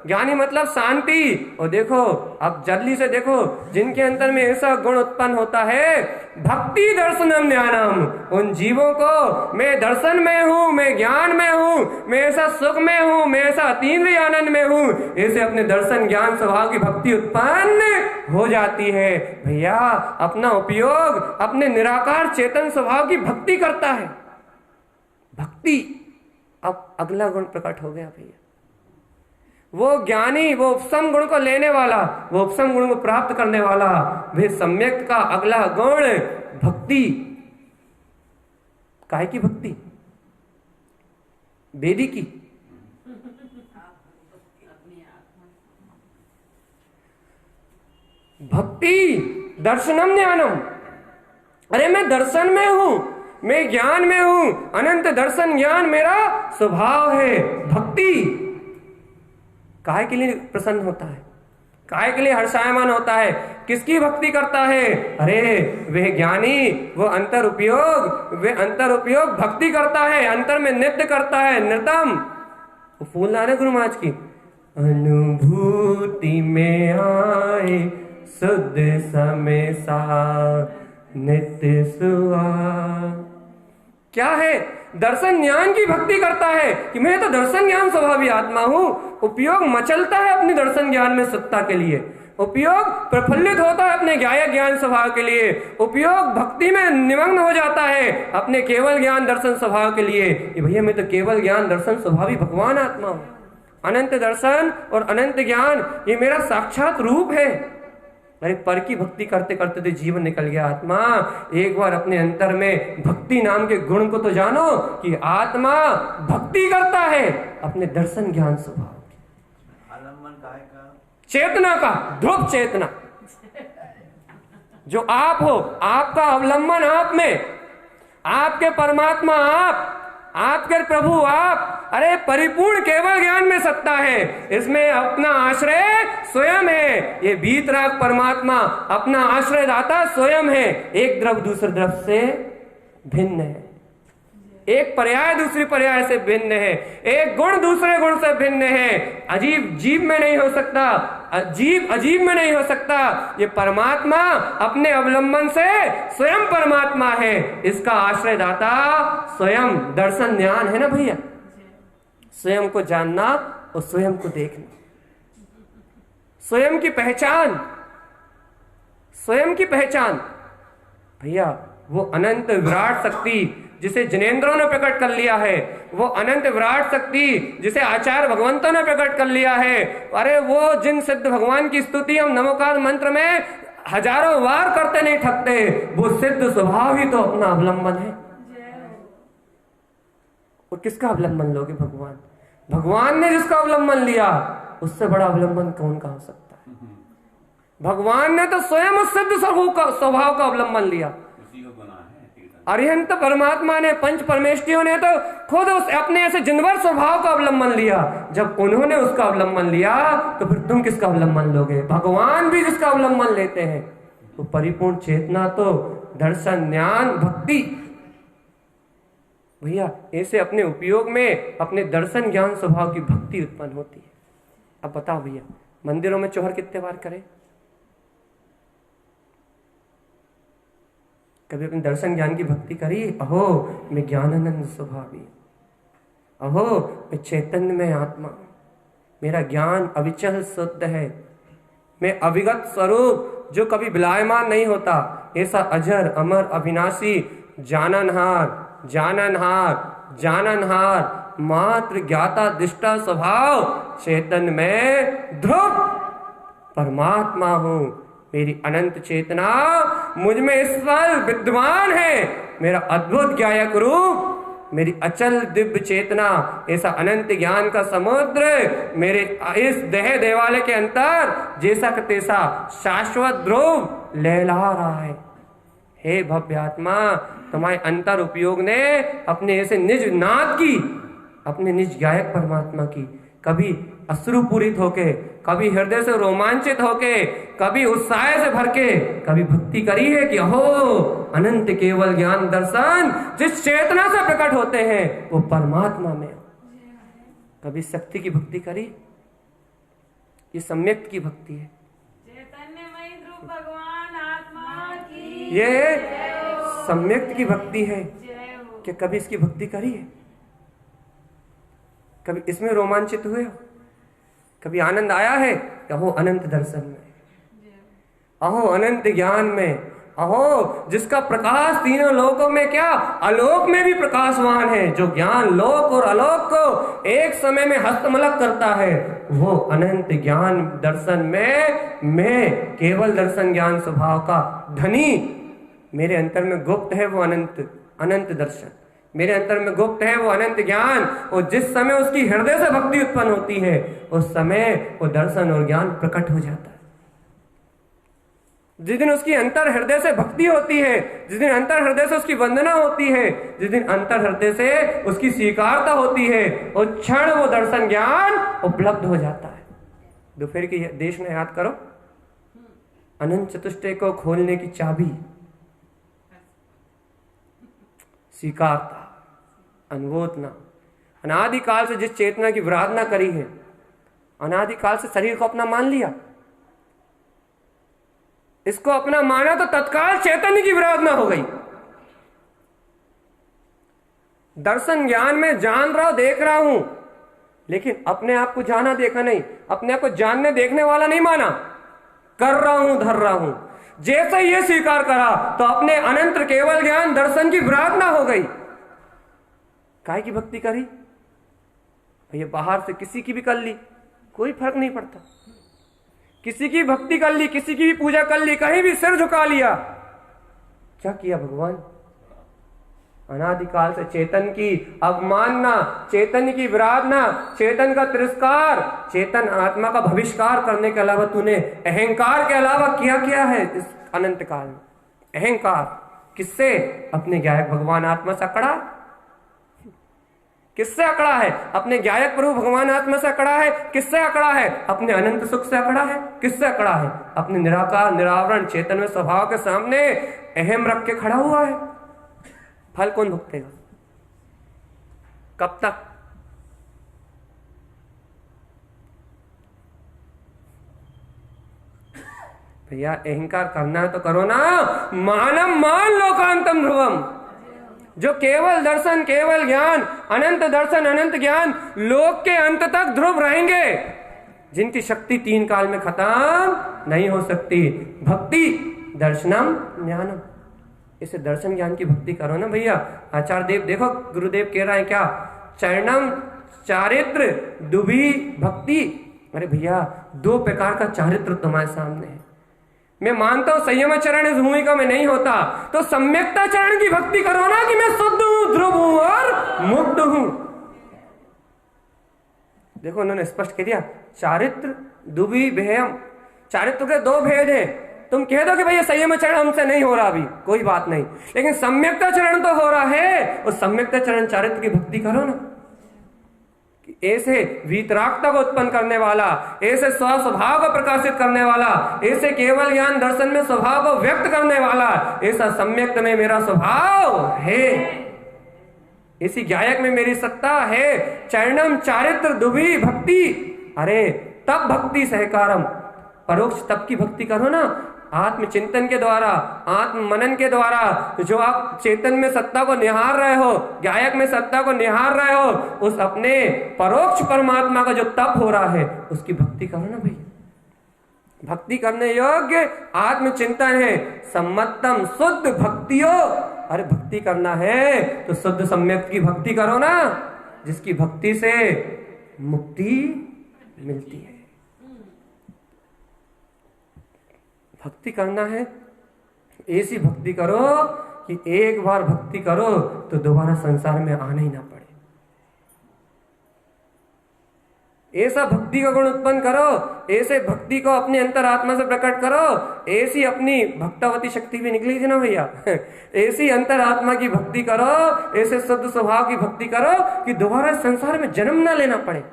Speaker 1: ज्ञानी मतलब शांति। और देखो अब जल्दी से देखो, जिनके अंदर में ऐसा गुण उत्पन्न होता है, भक्ति दर्शनम ज्ञानम, उन जीवों को मैं दर्शन में हूं, मैं ज्ञान में हूं, मैं ऐसा सुख में हूं, मैं ऐसा अतीन्द्रिय आनंद में हूं, ऐसे अपने दर्शन ज्ञान स्वभाव की भक्ति उत्पन्न हो जाती है। भैया अपना उपयोग अपने निराकार चेतन स्वभाव की भक्ति करता है। भक्ति, अब अगला गुण प्रकट हो गया भैया। वो ज्ञानी, वो उपसम गुण को लेने वाला, वो उपसम गुण को प्राप्त करने वाला, वे सम्यक का अगला गुण भक्ति। काहे की भक्ति? वेदी की। भक्ति दर्शनम ज्ञानम। अरे मैं दर्शन में हूं, मैं ज्ञान में हूं, अनंत दर्शन ज्ञान मेरा स्वभाव है। भक्ति काहे के लिए प्रसन्न होता है, काहे के लिए हर्षायमान होता है, किसकी भक्ति करता है? अरे वे ज्ञानी, वो अंतर उपयोग भक्ति करता है, अंतर में नृत्य करता है, नृतम। वो फूल लाने गुरु महाराज की अनुभूति में आए शुद्ध समय सा नित्य सुआ। क्या है? दर्शन ज्ञान की भक्ति करता है कि मैं तो दर्शन ज्ञान स्वभावी आत्मा हूं। उपयोग मचलता है अपनी दर्शन ज्ञान में सत्ता के लिए, उपयोग प्रफुल्लित होता है अपने ज्ञायक ज्ञान स्वभाव के लिए, उपयोग भक्ति में निमग्न हो जाता है अपने केवल ज्ञान दर्शन स्वभाव के लिए। ये भैया मैं तो केवल ज्ञान दर्शन स्वभावी भगवान आत्मा हूं। अनंत दर्शन और अनंत ज्ञान ये मेरा साक्षात रूप है। अरे पर की भक्ति करते करते तो जीवन निकल गया आत्मा। एक बार अपने अंतर में भक्ति नाम के गुण को तो जानो कि आत्मा भक्ति करता है अपने दर्शन ज्ञान स्वभाव।
Speaker 2: आलम्बन काहे का?
Speaker 1: चेतना का, ध्रुव चेतना। जो आप हो, आपका अवलंबन आप में, आपके परमात्मा आप, आपके प्रभु आप। अरे परिपूर्ण केवल ज्ञान में सत्ता है, इसमें अपना आश्रय स्वयं है। ये भीतराग परमात्मा अपना आश्रय दाता स्वयं है। एक द्रव दूसरे द्रव से भिन्न है, एक पर्याय दूसरी पर्याय से भिन्न है, एक गुण दूसरे गुण से भिन्न है। अजीब जीव में नहीं हो सकता, अजीब में नहीं हो सकता। ये परमात्मा अपने अवलंबन से स्वयं परमात्मा है, इसका आश्रय दाता स्वयं। दर्शन ज्ञान है ना भैया, स्वयं को जानना और स्वयं को देखना, स्वयं की पहचान, स्वयं की पहचान। भैया वो अनंत विराट शक्ति जिसे जिनेंद्रों ने प्रकट कर लिया है, वो अनंत विराट शक्ति जिसे आचार्य भगवंतों ने प्रकट कर लिया है। अरे वो जिन सिद्ध भगवान की स्तुति हम नमोकार मंत्र में हजारों बार करते नहीं थकते, वो सिद्ध स्वभाव ही तो अपना अवलंबन है। और किसका अवलंबन लोगे? भगवान। भगवान ने जिसका अवलंबन लिया उससे बड़ा अवलंबन कौन का हो सकता है? भगवान ने तो स्वयं उस सिद्ध स्वभाव का अवलंबन लिया। अरिहंत परमात्मा ने, पंच परमेष्ठियों ने तो खुद अपने ऐसे जिनवर स्वभाव का अवलंबन लिया। जब उन्होंने उसका अवलंबन लिया तो फिर तुम किसका अवलंबन लोगे? भगवान भी जिसका अवलंबन लेते हैं। तो परिपूर्ण चेतना तो दर्शन ज्ञान भक्ति। भैया ऐसे अपने उपयोग में अपने दर्शन ज्ञान स्वभाव की भक्ति उत्पन्न होती है। अब बताओ भैया, मंदिरों में चौहर कितने बार करें? कभी अपने दर्शन ज्ञान की भक्ति करी? अहो मैं ज्ञानानंद स्वभावी, अहो मैं चैतन्य में आत्मा, मेरा ज्ञान अविचल शुद्ध है, मैं अविगत स्वरूप जो कभी विलायमान नहीं होता, ऐसा अजर अमर अविनाशी जाननहार जाननहार जाननहार मात्र ज्ञाता दिष्टा स्वभाव चैतन्य में ध्रुव परमात्मा हूं। मेरी अनंत चेतना मुझ में इस पल विद्यमान है। मेरा अद्भुत ज्ञायक रूप, मेरी अचल दिव्य चेतना, ऐसा अनंत ज्ञान का समुद्र मेरे इस देह देवालय के अंतर जैसा का तैसा शाश्वत ध्रुव लहला रहा है। हे भव्य आत्मा, तुम्हारे अंतर उपयोग ने अपने ऐसे निज नाद की, अपने निज गायक परमात्मा की कभी अश्रुपूरित होके, कभी हृदय से रोमांचित होके, कभी उत्साह से भर के कभी भक्ति करी है कि अहो अनंत केवल ज्ञान दर्शन जिस चेतना से प्रकट होते हैं वो परमात्मा में। कभी शक्ति की भक्ति करी? ये सम्यक की भक्ति है।
Speaker 3: चैतन्यमय ध्रुव भगवान आत्मा की
Speaker 1: ये सम्यक की भक्ति है। क्या कभी इसकी भक्ति करी है? कभी इसमें रोमांचित हुए हो? कभी आनंद आया है? अहो अनंत दर्शन में, अहो अनंत ज्ञान में, अहो जिसका प्रकाश तीनों लोकों में क्या आलोक में भी प्रकाशवान है, जो ज्ञान लोक और आलोक को एक समय में हस्तमलक करता है, वो अनंत ज्ञान दर्शन में मैं केवल दर्शन ज्ञान स्वभाव का धनी, मेरे अंतर में गुप्त है वो अनंत अनंत दर्शन, मेरे अंतर में गुप्त है वो अनंत ज्ञान। और जिस समय उसकी हृदय से भक्ति उत्पन्न होती है उस समय वो दर्शन और ज्ञान प्रकट हो जाता है। जिस दिन उसकी अंतर हृदय से भक्ति होती है, जिस दिन अंतर हृदय से उसकी वंदना होती है, जिस दिन अंतर हृदय से उसकी स्वीकारता होती है, उस क्षण वो दर्शन ज्ञान उपलब्ध हो जाता है। दोपहर की देश में याद करो, अनंत चतुष्टय को खोलने की चाबी स्वीकारता, अनुवोदना। अनादिकाल से जिस चेतना की विराधना करी है, अनादिकाल से शरीर को अपना मान लिया, इसको अपना माना तो तत्काल चैतन्य की विराधना हो गई। दर्शन ज्ञान में जान रहा हूं, देख रहा हूं, लेकिन अपने आप को जाना देखा नहीं, अपने आप को जानने देखने वाला नहीं माना, कर रहा हूं, धर रहा हूं। जैसे ये स्वीकार करा तो अपने अनंत केवल ज्ञान दर्शन की विराधना हो गई। काय की भक्ति करी भैया, बाहर से किसी की भी कर ली, कोई फर्क नहीं पड़ता। किसी की भक्ति कर ली, किसी की भी पूजा कर ली, कहीं भी सिर झुका लिया, क्या किया भगवान? अनादिकाल से चेतन की अवमानना, चेतन की विराधना, चेतन का तिरस्कार, चेतन आत्मा का भविष्कार करने के अलावा तूने अहंकार के अलावा क्या किया है इस अनंत काल में? अहंकार किससे? अपने ज्ञायक भगवान आत्मा से अकड़ा। किससे अकड़ा है? अपने ज्ञायक प्रभु भगवान आत्मा से अकड़ा है। किससे अकड़ा है? अपने अनंत सुख से अकड़ा है। किससे अकड़ा है? अपने निराकार निरावरण चेतन में स्वभाव के सामने अहम रख के खड़ा हुआ है। फल कौन भुगतेगा? कब तक? भैया अहंकार करना है तो करो ना। मानम मान लोकांतम ध्रुवम, जो केवल दर्शन केवल ज्ञान, अनंत दर्शन अनंत ज्ञान लोक के अंत तक ध्रुव रहेंगे, जिनकी शक्ति तीन काल में खत्म नहीं हो सकती। भक्ति दर्शनम ज्ञानम, इसे दर्शन ज्ञान की भक्ति करो ना भैया। आचार्य देव देखो, गुरुदेव कह रहा है क्या? चरणम चारित्र दुभी भक्ति। अरे भैया, दो प्रकार का चारित्र तुम्हारे सामने है। मैं मानता हूं संयम चरण इस भूमिका में नहीं होता, तो सम्यक्ता चरण की भक्ति करो ना कि मैं शुद्ध हूं, ध्रुव हूं और मुक्त हूं। देखो उन्होंने स्पष्ट कह दिया, चारित्र दुभी भेयम। चारित्र के दो भेद है। तुम कह दो कि भैया संयम चरण हमसे नहीं हो रहा अभी, कोई बात नहीं, लेकिन सम्यक्ता चरण तो हो रहा है। उस सम्यक्ता चरण चारित्र की भक्ति करो ना। ऐसे वीतरागता को उत्पन्न करने वाला, ऐसे स्वभाव को प्रकाशित करने वाला, ऐसे केवल ज्ञान दर्शन में स्वभाव को व्यक्त करने वाला, ऐसा सम्यक्त में मेरा स्वभाव है, इसी गायक में मेरी सत्ता है। चरणम चारित्र दुभी भक्ति। अरे तब भक्ति सहकारम, परोक्ष तब की भक्ति करो ना, आत्मचिंतन के द्वारा, आत्म मनन के द्वारा। जो आप चेतन में सत्ता को निहार रहे हो, गायक में सत्ता को निहार रहे हो, उस अपने परोक्ष परमात्मा का जो तप हो रहा है उसकी भक्ति करो ना भाई। भक्ति करने योग्य आत्मचिंतन है। सम्मतम शुद्ध भक्तियो। अरे भक्ति करना है तो शुद्ध सम्यक की भक्ति करो ना, जिसकी भक्ति से मुक्ति मिलती है। भक्ति करना है, ऐसी भक्ति करो कि एक बार भक्ति करो तो दोबारा संसार में आना ही ना पड़े। ऐसा भक्ति का गुण उत्पन्न करो, ऐसे भक्ति को अपने अंतरात्मा से प्रकट करो। ऐसी अपनी भक्तावती शक्ति भी निकली थी ना भैया, ऐसी अंतरात्मा की भक्ति करो, ऐसे शुद्ध स्वभाव की भक्ति करो कि दोबारा संसार में जन्म ना लेना पड़े।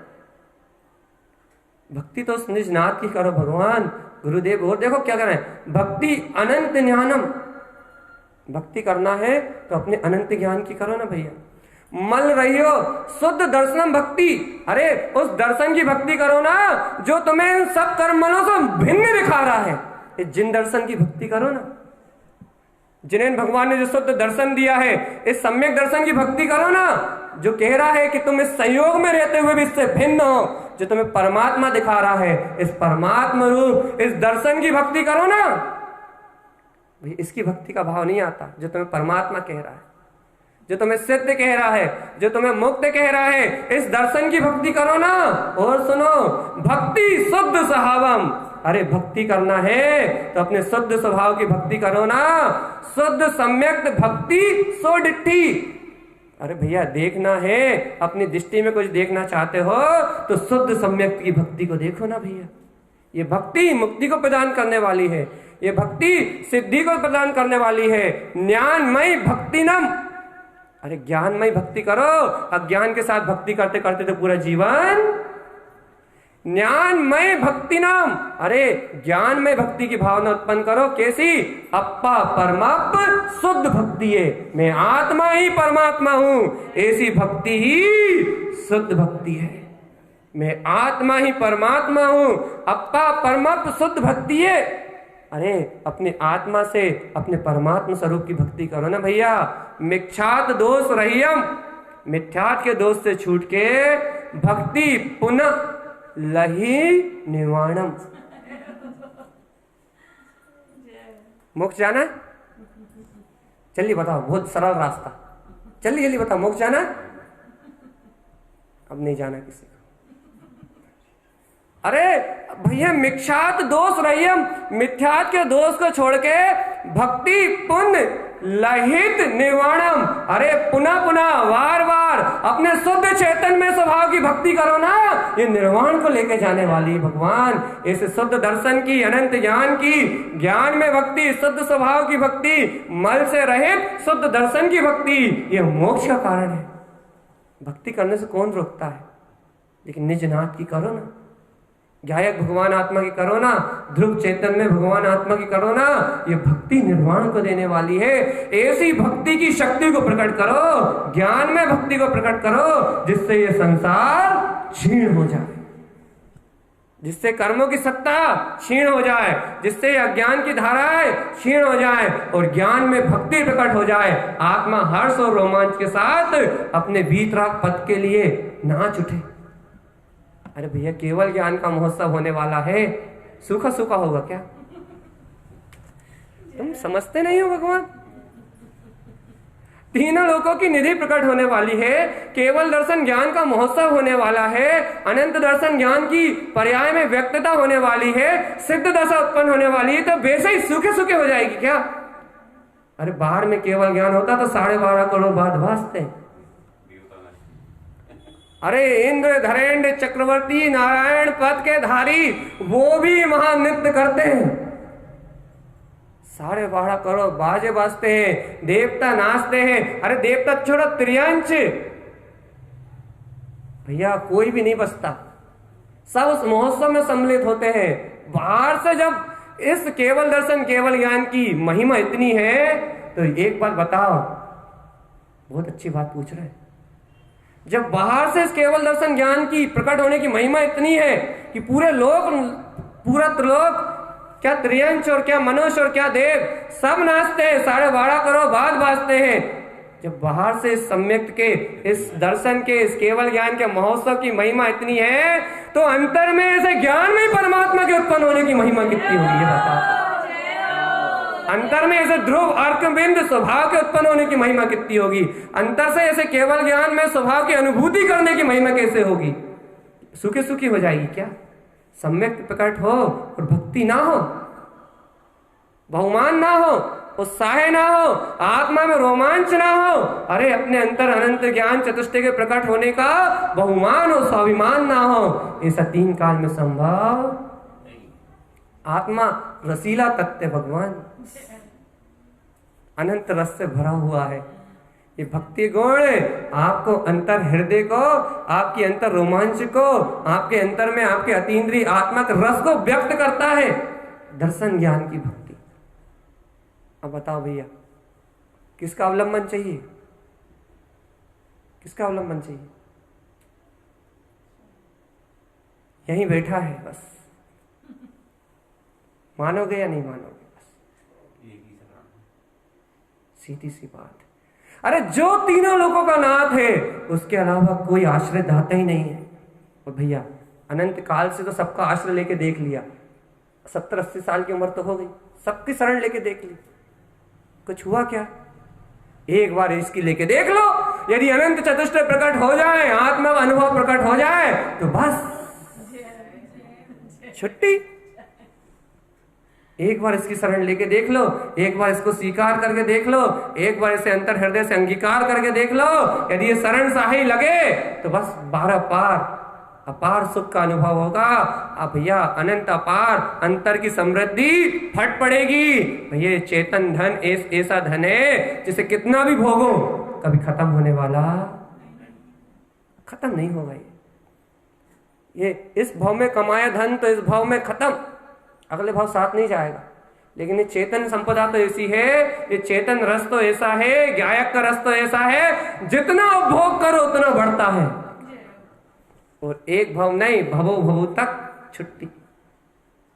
Speaker 1: भक्ति तो निज नाथ की करो भगवान। गुरुदेव और देखो क्या करना है, भक्ति अनंत ज्ञानम। भक्ति करना है तो अपने अनंत ज्ञान की करो ना भैया। मल रही हो शुद्ध दर्शनम भक्ति। अरे उस दर्शन की भक्ति करो ना जो तुम्हें सब कर्मलों से भिन्न दिखा रहा है। जिन दर्शन की भक्ति करो ना, जिन्हें भगवान ने जो शुद्ध दर्शन दिया है, इस सम्यक दर्शन की भक्ति करो ना, जो कह रहा है कि तुम इस संयोग में रहते हुए भी इससे भिन्न हो, जो तुम्हें परमात्मा दिखा रहा है, इस परमात्मा रूप इस दर्शन की भक्ति करो ना भाई। इसकी भक्ति का भाव नहीं आता जो तुम्हें परमात्मा कह रहा है, जो तुम्हें सिद्ध कह रहा है, जो तुम्हें मुक्त कह रहा है, इस दर्शन की भक्ति करो ना। और सुनो, भक्ति शुद्ध स्वभावम, अरे भक्ति करना है तो अपने शुद्ध स्वभाव की भक्ति करो ना। शुद्ध सम्यक भक्ति सो डिट्ठी, अरे भैया देखना है, अपनी दृष्टि में कुछ देखना चाहते हो तो शुद्ध सम्यक की भक्ति को देखो ना भैया। ये भक्ति मुक्ति को प्रदान करने वाली है, ये भक्ति सिद्धि को प्रदान करने वाली है। ज्ञानमय भक्ति नम, अरे ज्ञानमय भक्ति करो। अज्ञान के साथ भक्ति करते करते तो पूरा जीवन। ज्ञानमय भक्ति नाम, अरे ज्ञानमय भक्ति की भावना उत्पन्न करो। कैसी? अप्पा परमाप शुद्ध भक्ति है, मैं आत्मा ही परमात्मा हूं, ऐसी भक्ति ही शुद्ध भक्ति है। मैं आत्मा ही परमात्मा हूं, अप्पा परमाप शुद्ध भक्ति है। अरे अपने आत्मा से अपने परमात्मा स्वरूप की भक्ति करो ना भैया। मिथ्यात दोष रहियम, मिथ्यात के दोष से छूट के भक्ति पुनः लही निवारणम। मोक्ष जाना? चलिए बताओ, बहुत सरल रास्ता, चलिए जल्दी बताओ, मोक्ष जाना? अब नहीं जाना किसी को। अरे भैया मिथ्यात दोष रहियम, मिथ्यात के दोष को छोड़ के भक्ति पुण्य लहित निर्वाणम, अरे पुनः पुनः वार वार अपने शुद्ध चैतन्य में स्वभाव की भक्ति करो ना। ये निर्वाण को लेके जाने वाली भगवान, इस शुद्ध दर्शन की, अनंत ज्ञान की, ज्ञान में भक्ति, शुद्ध स्वभाव की भक्ति, मल से रहित शुद्ध दर्शन की भक्ति, ये मोक्ष का कारण है। भक्ति करने से कौन रोकता है? लेकिन निज नाथ की करो ना, गायक भगवान आत्मा की करो ना, ध्रुव चैतन्य में भगवान आत्मा की करो ना। ये भक्ति निर्वाण को देने वाली है। ऐसी भक्ति की शक्ति को प्रकट करो, ज्ञान में भक्ति को प्रकट करो, जिससे ये संसार क्षीण हो जाए, जिससे कर्मों की सत्ता क्षीण हो जाए, जिससे अज्ञान की धाराएं क्षीण हो जाए और ज्ञान में भक्ति प्रकट हो जाए। आत्मा हर्ष और रोमांच के साथ अपने वीतराग पद के लिए नाच उठे। अरे भैया केवल ज्ञान का महोत्सव होने वाला है, सूखा सूखा होगा क्या? तुम समझते नहीं हो भगवान। तीनों लोकों की निधि प्रकट होने वाली है, केवल दर्शन ज्ञान का महोत्सव होने वाला है, अनंत दर्शन ज्ञान की पर्याय में व्यक्तता होने वाली है, सिद्ध दशा उत्पन्न होने वाली है, तो वैसे ही सूखे सूखे हो जाएगी क्या? अरे बाहर में केवल ज्ञान होता तो 12.5 करोड़ बाद भासते। अरे इंद्र धरेंद्र चक्रवर्ती नारायण पद के धारी वो भी महानृत्य करते हैं, 12.5 करोड़ बाजे बाजते हैं, देवता नाचते हैं। अरे देवता छोड़ो, त्रियांश भैया कोई भी नहीं बचता, सब उस महोत्सव में सम्मिलित होते हैं। बाहर से जब इस केवल दर्शन केवल ज्ञान की महिमा इतनी है, तो एक बात बताओ, बहुत अच्छी बात पूछ रहे हैं। जब बाहर से इस केवल दर्शन ज्ञान की प्रकट होने की महिमा इतनी है कि पूरे लोक, पूरा त्रिलोक, क्या त्रियंश और क्या मनुष्य और क्या देव सब नाचते हैं, 12.5 करोड़ बाद बाजते हैं। जब बाहर से इस सम्यक के, इस दर्शन के, इस केवल ज्ञान के महोत्सव की महिमा इतनी है, तो अंतर में ऐसे ज्ञान में परमात्मा के उत्पन्न होने की महिमा कितनी होगी ये बताओ। अंतर में ऐसे ध्रुव अर्कबिंद स्वभाव के उत्पन्न होने की महिमा कितनी होगी? अंतर से ऐसे केवल ज्ञान में स्वभाव की अनुभूति करने की महिमा कैसे होगी? सूखी सूखी हो जाएगी क्या? सम्यक प्रकट हो और भक्ति ना हो, बहुमान ना हो, उत्साह ना हो, आत्मा में रोमांच ना हो, अरे अपने अंतर अनंत ज्ञान चतुष्टय के प्रकट होने का बहुमान हो, स्वाभिमान ना हो, ऐसा 3 काल में संभव। आत्मा रसीला तत्व भगवान, अनंत रस से भरा हुआ है। ये भक्ति गुण आपको अंतर हृदय को, आपकी अंतर रोमांच को, आपके अंतर में आपके अतीन्द्रिय आत्मा के रस को व्यक्त करता है, दर्शन ज्ञान की भक्ति। अब बताओ भैया, किसका अवलंबन चाहिए? किसका अवलंबन चाहिए? यहीं बैठा है बस, मानोगे या नहीं मानोगे? सीधी सी बात है। अरे जो तीनों लोगों का नाथ है, उसके अलावा कोई आश्रय दाता ही नहीं है। और भैया अनंत काल से तो सबका आश्रय लेके देख लिया, 70-80 साल की उम्र तो हो गई, सबकी शरण लेके देख ली, कुछ हुआ क्या? एक बार इसकी लेके देख लो, यदि अनंत चतुष्टय प्रकट हो जाए, आत्मा का अनुभव प्रकट हो जाए, तो बस छुट्टी। एक बार इसकी शरण लेके देख लो, एक बार इसको स्वीकार करके देख लो, एक बार इसे अंतर हृदय से अंगीकार करके देख लो। यदि ये शरण सही लगे तो बस 12 पार अपार सुख का अनुभव होगा। अब भैया अनंत अपार अंतर की समृद्धि फट पड़ेगी। भैया चेतन धन ऐसा धन है जिसे कितना भी भोगो कभी खत्म होने वाला, खत्म नहीं होगा। ये इस भाव में कमाया धन तो इस भाव में खत्म, अगले भाव साथ नहीं जाएगा। लेकिन ये चेतन संपदा तो ऐसी है, ये चेतन रस तो ऐसा है, ज्ञायक का रस तो ऐसा है, जितना उपभोग करो उतना बढ़ता है। और एक भाव नहीं, भवो भवो तक छुट्टी।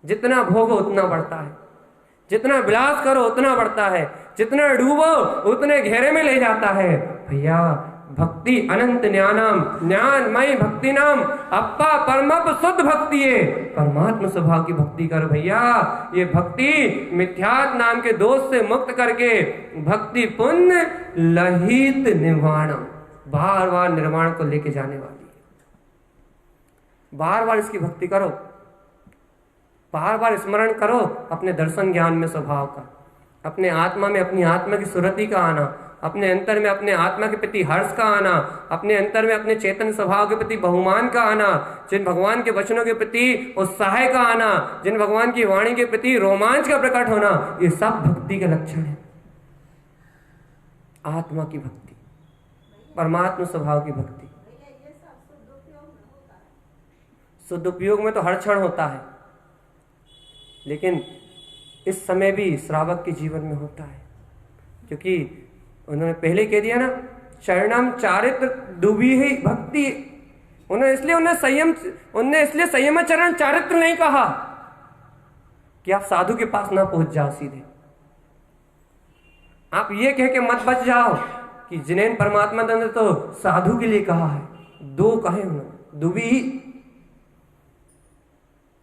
Speaker 1: जितना भोगो उतना बढ़ता है, जितना विलास करो उतना बढ़ता है, जितना डूबो उतने घेरे में ले जाता है। भैया भक्ति अनंत ज्ञानम, ज्ञानमय भक्ति नाम अप्पा परमप शुद्ध भक्ति है। परमात्मा स्वभाव की भक्ति कर भैया। ये भक्ति मिथ्यात्व नाम के दोष से मुक्त करके भक्ति पुण्य लहित निर्वाणम, बार बार निर्वाण को लेके जाने वाली। बार बार इसकी भक्ति करो, बार बार स्मरण करो अपने दर्शन ज्ञान में स्वभाव का, अपने आत्मा में अपनी आत्मा की सुरति का आना, अपने अंतर में अपने आत्मा के प्रति हर्ष का आना, अपने अंतर में अपने चेतन स्वभाव के प्रति बहुमान का आना, जिन भगवान के वचनों के प्रति उत्साह का आना, जिन भगवान की वाणी के प्रति रोमांच का प्रकट होना, ये सब भक्ति के लक्षण है। आत्मा की भक्ति, परमात्मा स्वभाव की भक्ति। शुद्ध उपयोग में तो हर क्षण होता है, लेकिन इस समय भी श्रावक के जीवन में होता है, क्योंकि उन्होंने पहले कह दिया ना, चरणम चारित्र डूबी ही भक्ति। उन्होंने इसलिए संयम चरण चारित्र नहीं कहा कि आप साधु के पास ना पहुंच जाओ सीधे। आप ये कह के मत बच जाओ कि जिनेन परमात्मा ने तो साधु के लिए कहा है, दो कहे उन्होंने, डूबी ही।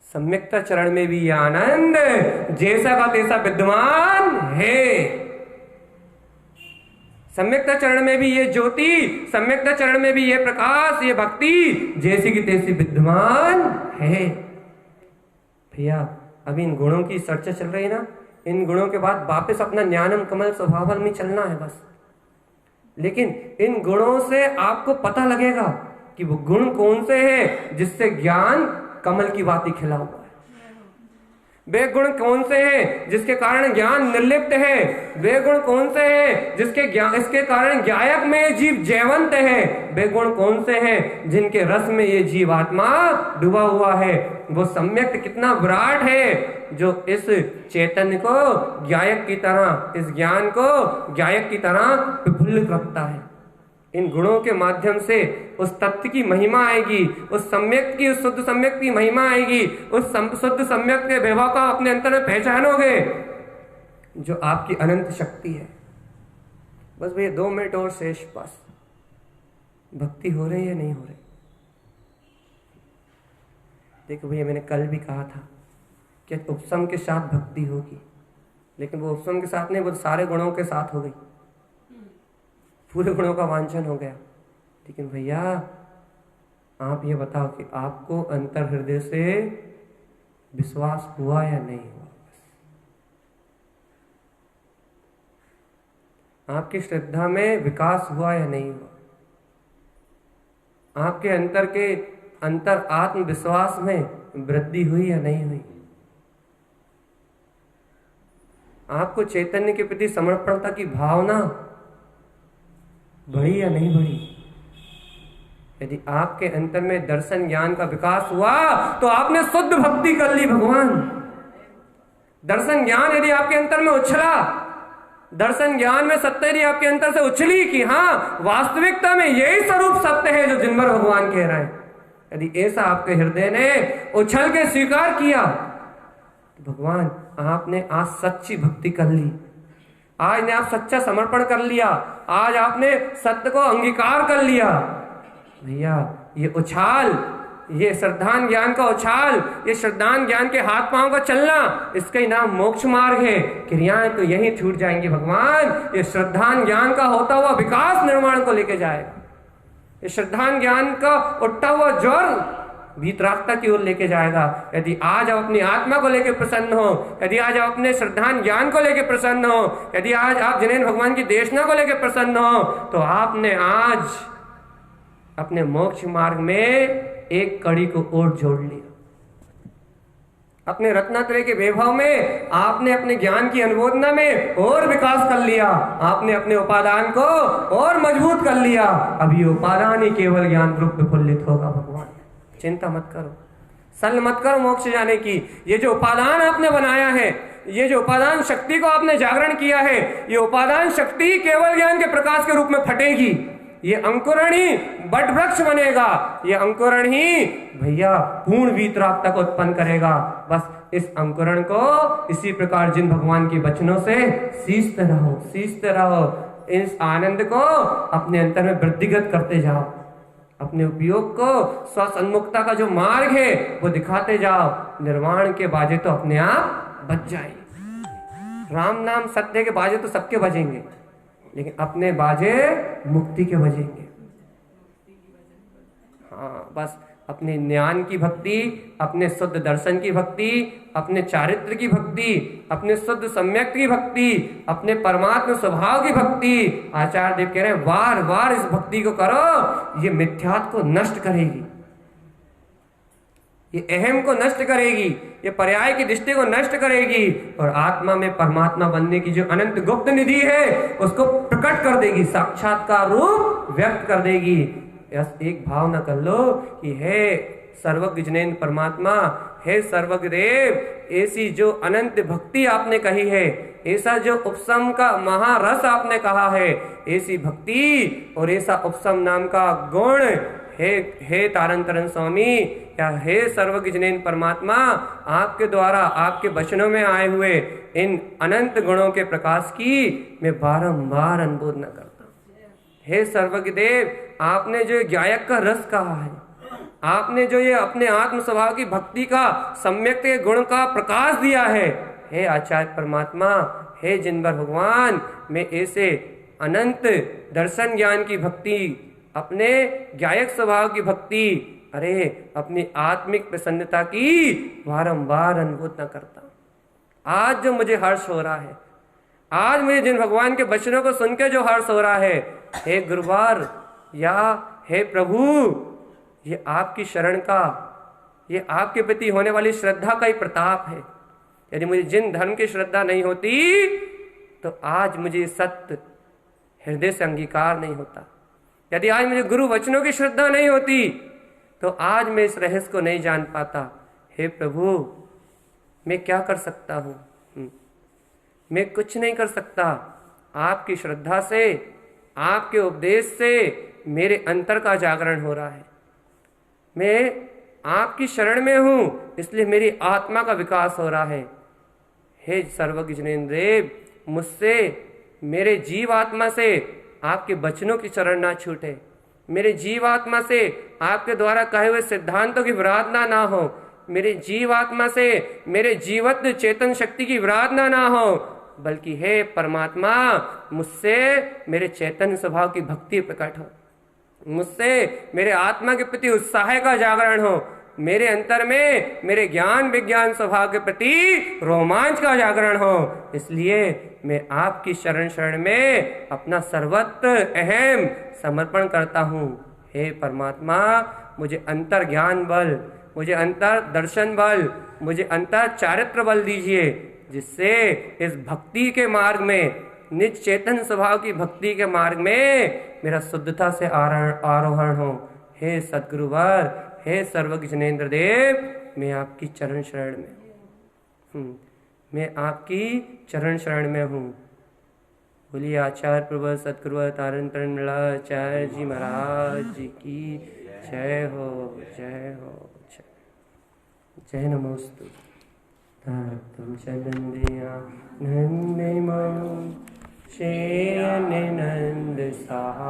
Speaker 1: सम्यक्ता चरण में भी यह आनंद जैसा का तैसा विद्यमान है। सम्यक्ता चरण में भी ये ज्योति, सम्यक्ता चरण में भी ये प्रकाश, ये भक्ति जैसी की तैसी विद्यमान है। भैया अभी इन गुणों की चर्चा चल रही है ना, इन गुणों के बाद वापस अपना ज्ञानम कमल स्वभाव में चलना है बस। लेकिन इन गुणों से आपको पता लगेगा कि वो गुण कौन से हैं जिससे ज्ञान कमल की बाती खिला हुआ है। वे गुण कौन से हैं जिसके कारण ज्ञान निर्लिप्त है। वे गुण कौन से हैं इसके कारण ज्ञायक में जीव जैवंत है। वे गुण कौन से हैं जिनके रस में ये जीवात्मा डूबा हुआ है। वो सम्यक कितना विराट है जो इस चैतन्य को ज्ञायक की तरह, इस ज्ञान को ज्ञायक की तरह प्रफुल्लित रखता है। इन गुणों के माध्यम से उस तत्व की महिमा आएगी, उस सम्यक की, उस शुद्ध सम्यक की महिमा आएगी। उस शुद्ध सम्यक के वैभव का अपने अंतर में पहचानोगे जो आपकी अनंत शक्ति है। बस भैया 2 मिनट और शेष, बस। भक्ति हो रही है नहीं हो रही? देखो भैया मैंने कल भी कहा था कि उपशम के साथ भक्ति होगी, लेकिन वो उपशम के साथ नहीं, वो सारे गुणों के साथ हो गई, पूरे गुणों का वांछन हो गया। लेकिन भैया आप ये बताओ कि आपको अंतर हृदय से विश्वास हुआ या नहीं हुआ? आपकी श्रद्धा में विकास हुआ या नहीं हुआ? आपके अंतर आत्मविश्वास में वृद्धि हुई या नहीं हुई? आपको चैतन्य के प्रति समर्पणता की भावना बढ़ी या नहीं बढ़ी? यदि आपके अंतर में दर्शन ज्ञान का विकास हुआ तो आपने शुद्ध भक्ति कर ली भगवान। दर्शन ज्ञान यदि आपके अंतर में उछला, दर्शन ज्ञान में सत्य यदि आपके अंतर से उछली कि हाँ वास्तविकता में यही स्वरूप सत्य है जो जिनभर भगवान कह रहे हैं, यदि ऐसा आपके हृदय ने उछल के स्वीकार किया तो भगवान आपने आज सच्ची भक्ति कर ली। आज ने आप सच्चा समर्पण कर लिया, आज आपने सत्य को अंगीकार कर लिया। भैया ये उछाल, ये श्रद्धान ज्ञान का उछाल, ये श्रद्धान ज्ञान के हाथ पांव का चलना, इसका ही नाम मोक्ष मार्ग है। क्रियाएं तो यही छूट जाएंगी भगवान। ये श्रद्धान ज्ञान का होता हुआ विकास निर्माण को लेके जाएगा। ये श्रद्धान ज्ञान का उठता हुआ ज्वर वीतरागता की ओर लेके जाएगा। यदि आज आप अपनी आत्मा को लेकर प्रसन्न हो, यदि आज आप अपने श्रद्धान ज्ञान को लेकर प्रसन्न हो, यदि आज आप जिनेन्द्र भगवान की देशना को लेकर प्रसन्न हो, तो आपने आज अपने मोक्ष मार्ग में एक कड़ी को और जोड़ लिया। अपने रत्नात्रय के वैभव में आपने अपने ज्ञान की अनुमोदना में और विकास कर लिया। आपने अपने उपादान को और मजबूत कर लिया। अभी उपादान ही केवल ज्ञान रूप विफुल्लित होगा। भगवान चिंता मत करो, सल मत करो मोक्ष जाने की। ये जो उपादान आपने बनाया है, ये जो उपादान शक्ति को आपने जागरण किया है, ये उपादान शक्ति केवल ज्ञान के प्रकाश के रूप में फटेगी। ये अंकुरण ही बट वृक्ष बनेगा। ये अंकुरण ही भैया पूर्ण वीतरागता को उत्पन्न करेगा। बस इस अंकुरण को इसी प्रकार जिन भगवान के वचनों से सींचते रहो, सींचते रहो। इस आनंद को अपने अंतर में वृद्धिगत करते जाओ। अपने उपयोग को स्वसन्मुखता का जो मार्ग है वो दिखाते जाओ। निर्वाण के बाजे तो अपने आप बज जाएंगे। राम नाम सत्य के बाजे तो सबके बजेंगे, लेकिन अपने बाजे मुक्ति के बजेंगे। हाँ, बस अपने ज्ञान की भक्ति, अपने शुद्ध दर्शन की भक्ति, अपने चारित्र की भक्ति, अपने शुद्ध सम्यक की भक्ति, अपने परमात्मा स्वभाव की भक्ति। आचार्य देव कह रहे हैं बार बार इस भक्ति को करो। ये मिथ्यात्व को नष्ट करेगी, ये अहम को नष्ट करेगी, ये पर्याय की दृष्टि को नष्ट करेगी और आत्मा में परमात्मा बनने की जो अनंत गुप्त निधि है उसको प्रकट कर देगी, साक्षात्कार रूप व्यक्त कर देगी। एक भावना कर लो कि हे सर्वज्ञ जिनेन्द्र परमात्मा, हे सर्वज्ञ देव, ऐसी जो अनंत भक्ति आपने कही है, ऐसा जो उपसम का महारस आपने कहा है, ऐसी भक्ति और ऐसा उपसम नाम का गुण, हे तारण तरण स्वामी या हे सर्वज्ञ जिनेन्द्र परमात्मा, आपके द्वारा आपके वचनों में आए हुए इन अनंत गुणों के प्रकाश की मैं बारंबार अनुमोदना करता हूँ। हे सर्वज्ञ देव, आपने जो गायक का रस कहा है, आपने जो ये अपने आत्म स्वभाव की भक्ति का सम्यक के गुण का प्रकाश दिया है, हे आचार्य परमात्मा, हे जिनवर भगवान, मैं ऐसे अनंत दर्शन ज्ञान की भक्ति, अपने गायक स्वभाव की भक्ति, अरे अपनी आत्मिक प्रसन्नता की बारंबार अनुमोदना करता हूं। आज जो मुझे हर्ष हो रहा है, आज मुझे जिन भगवान के वचनों को सुन के जो हर्ष हो रहा है, हे गुरुवार या हे प्रभु, ये आपकी शरण का, ये आपके प्रति होने वाली श्रद्धा का ही प्रताप है। यदि मुझे जिन धर्म की श्रद्धा नहीं होती तो आज मुझे सत्य हृदय से अंगीकार नहीं होता। यदि आज मुझे गुरु वचनों की श्रद्धा नहीं होती तो आज मैं इस रहस्य को नहीं जान पाता। हे प्रभु, मैं क्या कर सकता हूँ? मैं कुछ नहीं कर सकता। आपकी श्रद्धा से, आपके उपदेश से मेरे अंतर का जागरण हो रहा है। मैं आपकी शरण में हूँ, इसलिए मेरी आत्मा का विकास हो रहा है। हे सर्वज्ञ जिनेन्द्र देव, मुझसे, मेरे जीव आत्मा से आपके वचनों की शरण ना छूटे। मेरे जीव आत्मा से आपके द्वारा कहे हुए सिद्धांतों की विराधना ना हो। मेरे जीव आत्मा से मेरे जीवत्व चेतन शक्ति की विराधना ना हो, बल्कि हे परमात्मा, मुझसे मेरे चैतन्य स्वभाव की भक्ति प्रकट हो, मुझसे मेरे आत्मा के प्रति उत्साह का जागरण हो, मेरे अंतर में मेरे ज्ञान विज्ञान स्वभाव के प्रति रोमांच का जागरण हो। इसलिए मैं आपकी शरण में अपना सर्वत्र अहम समर्पण करता हूँ। हे परमात्मा, मुझे अंतर ज्ञान बल, मुझे अंतर दर्शन बल, मुझे अंतर चारित्र बल दीजिए, जिससे इस भक्ति के मार्ग में, निज चेतन स्वभाव की भक्ति के मार्ग में मेरा शुद्धता से आरोहण हो। हे सद्गुरुवर, हे सर्वज्ञ जिनेन्द्र देव, मैं आपकी चरण शरण में हूँ, मैं आपकी चरण शरण में हूँ। बोलिए आचार्य प्रभु सतगुरु तारण तरण आचार्य जी महाराज जी की जय हो, जय हो, जय नमोस्तु। तुम चलन दिया नंदे मऊ शेन नंद सहा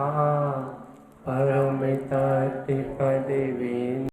Speaker 1: परम तत् पद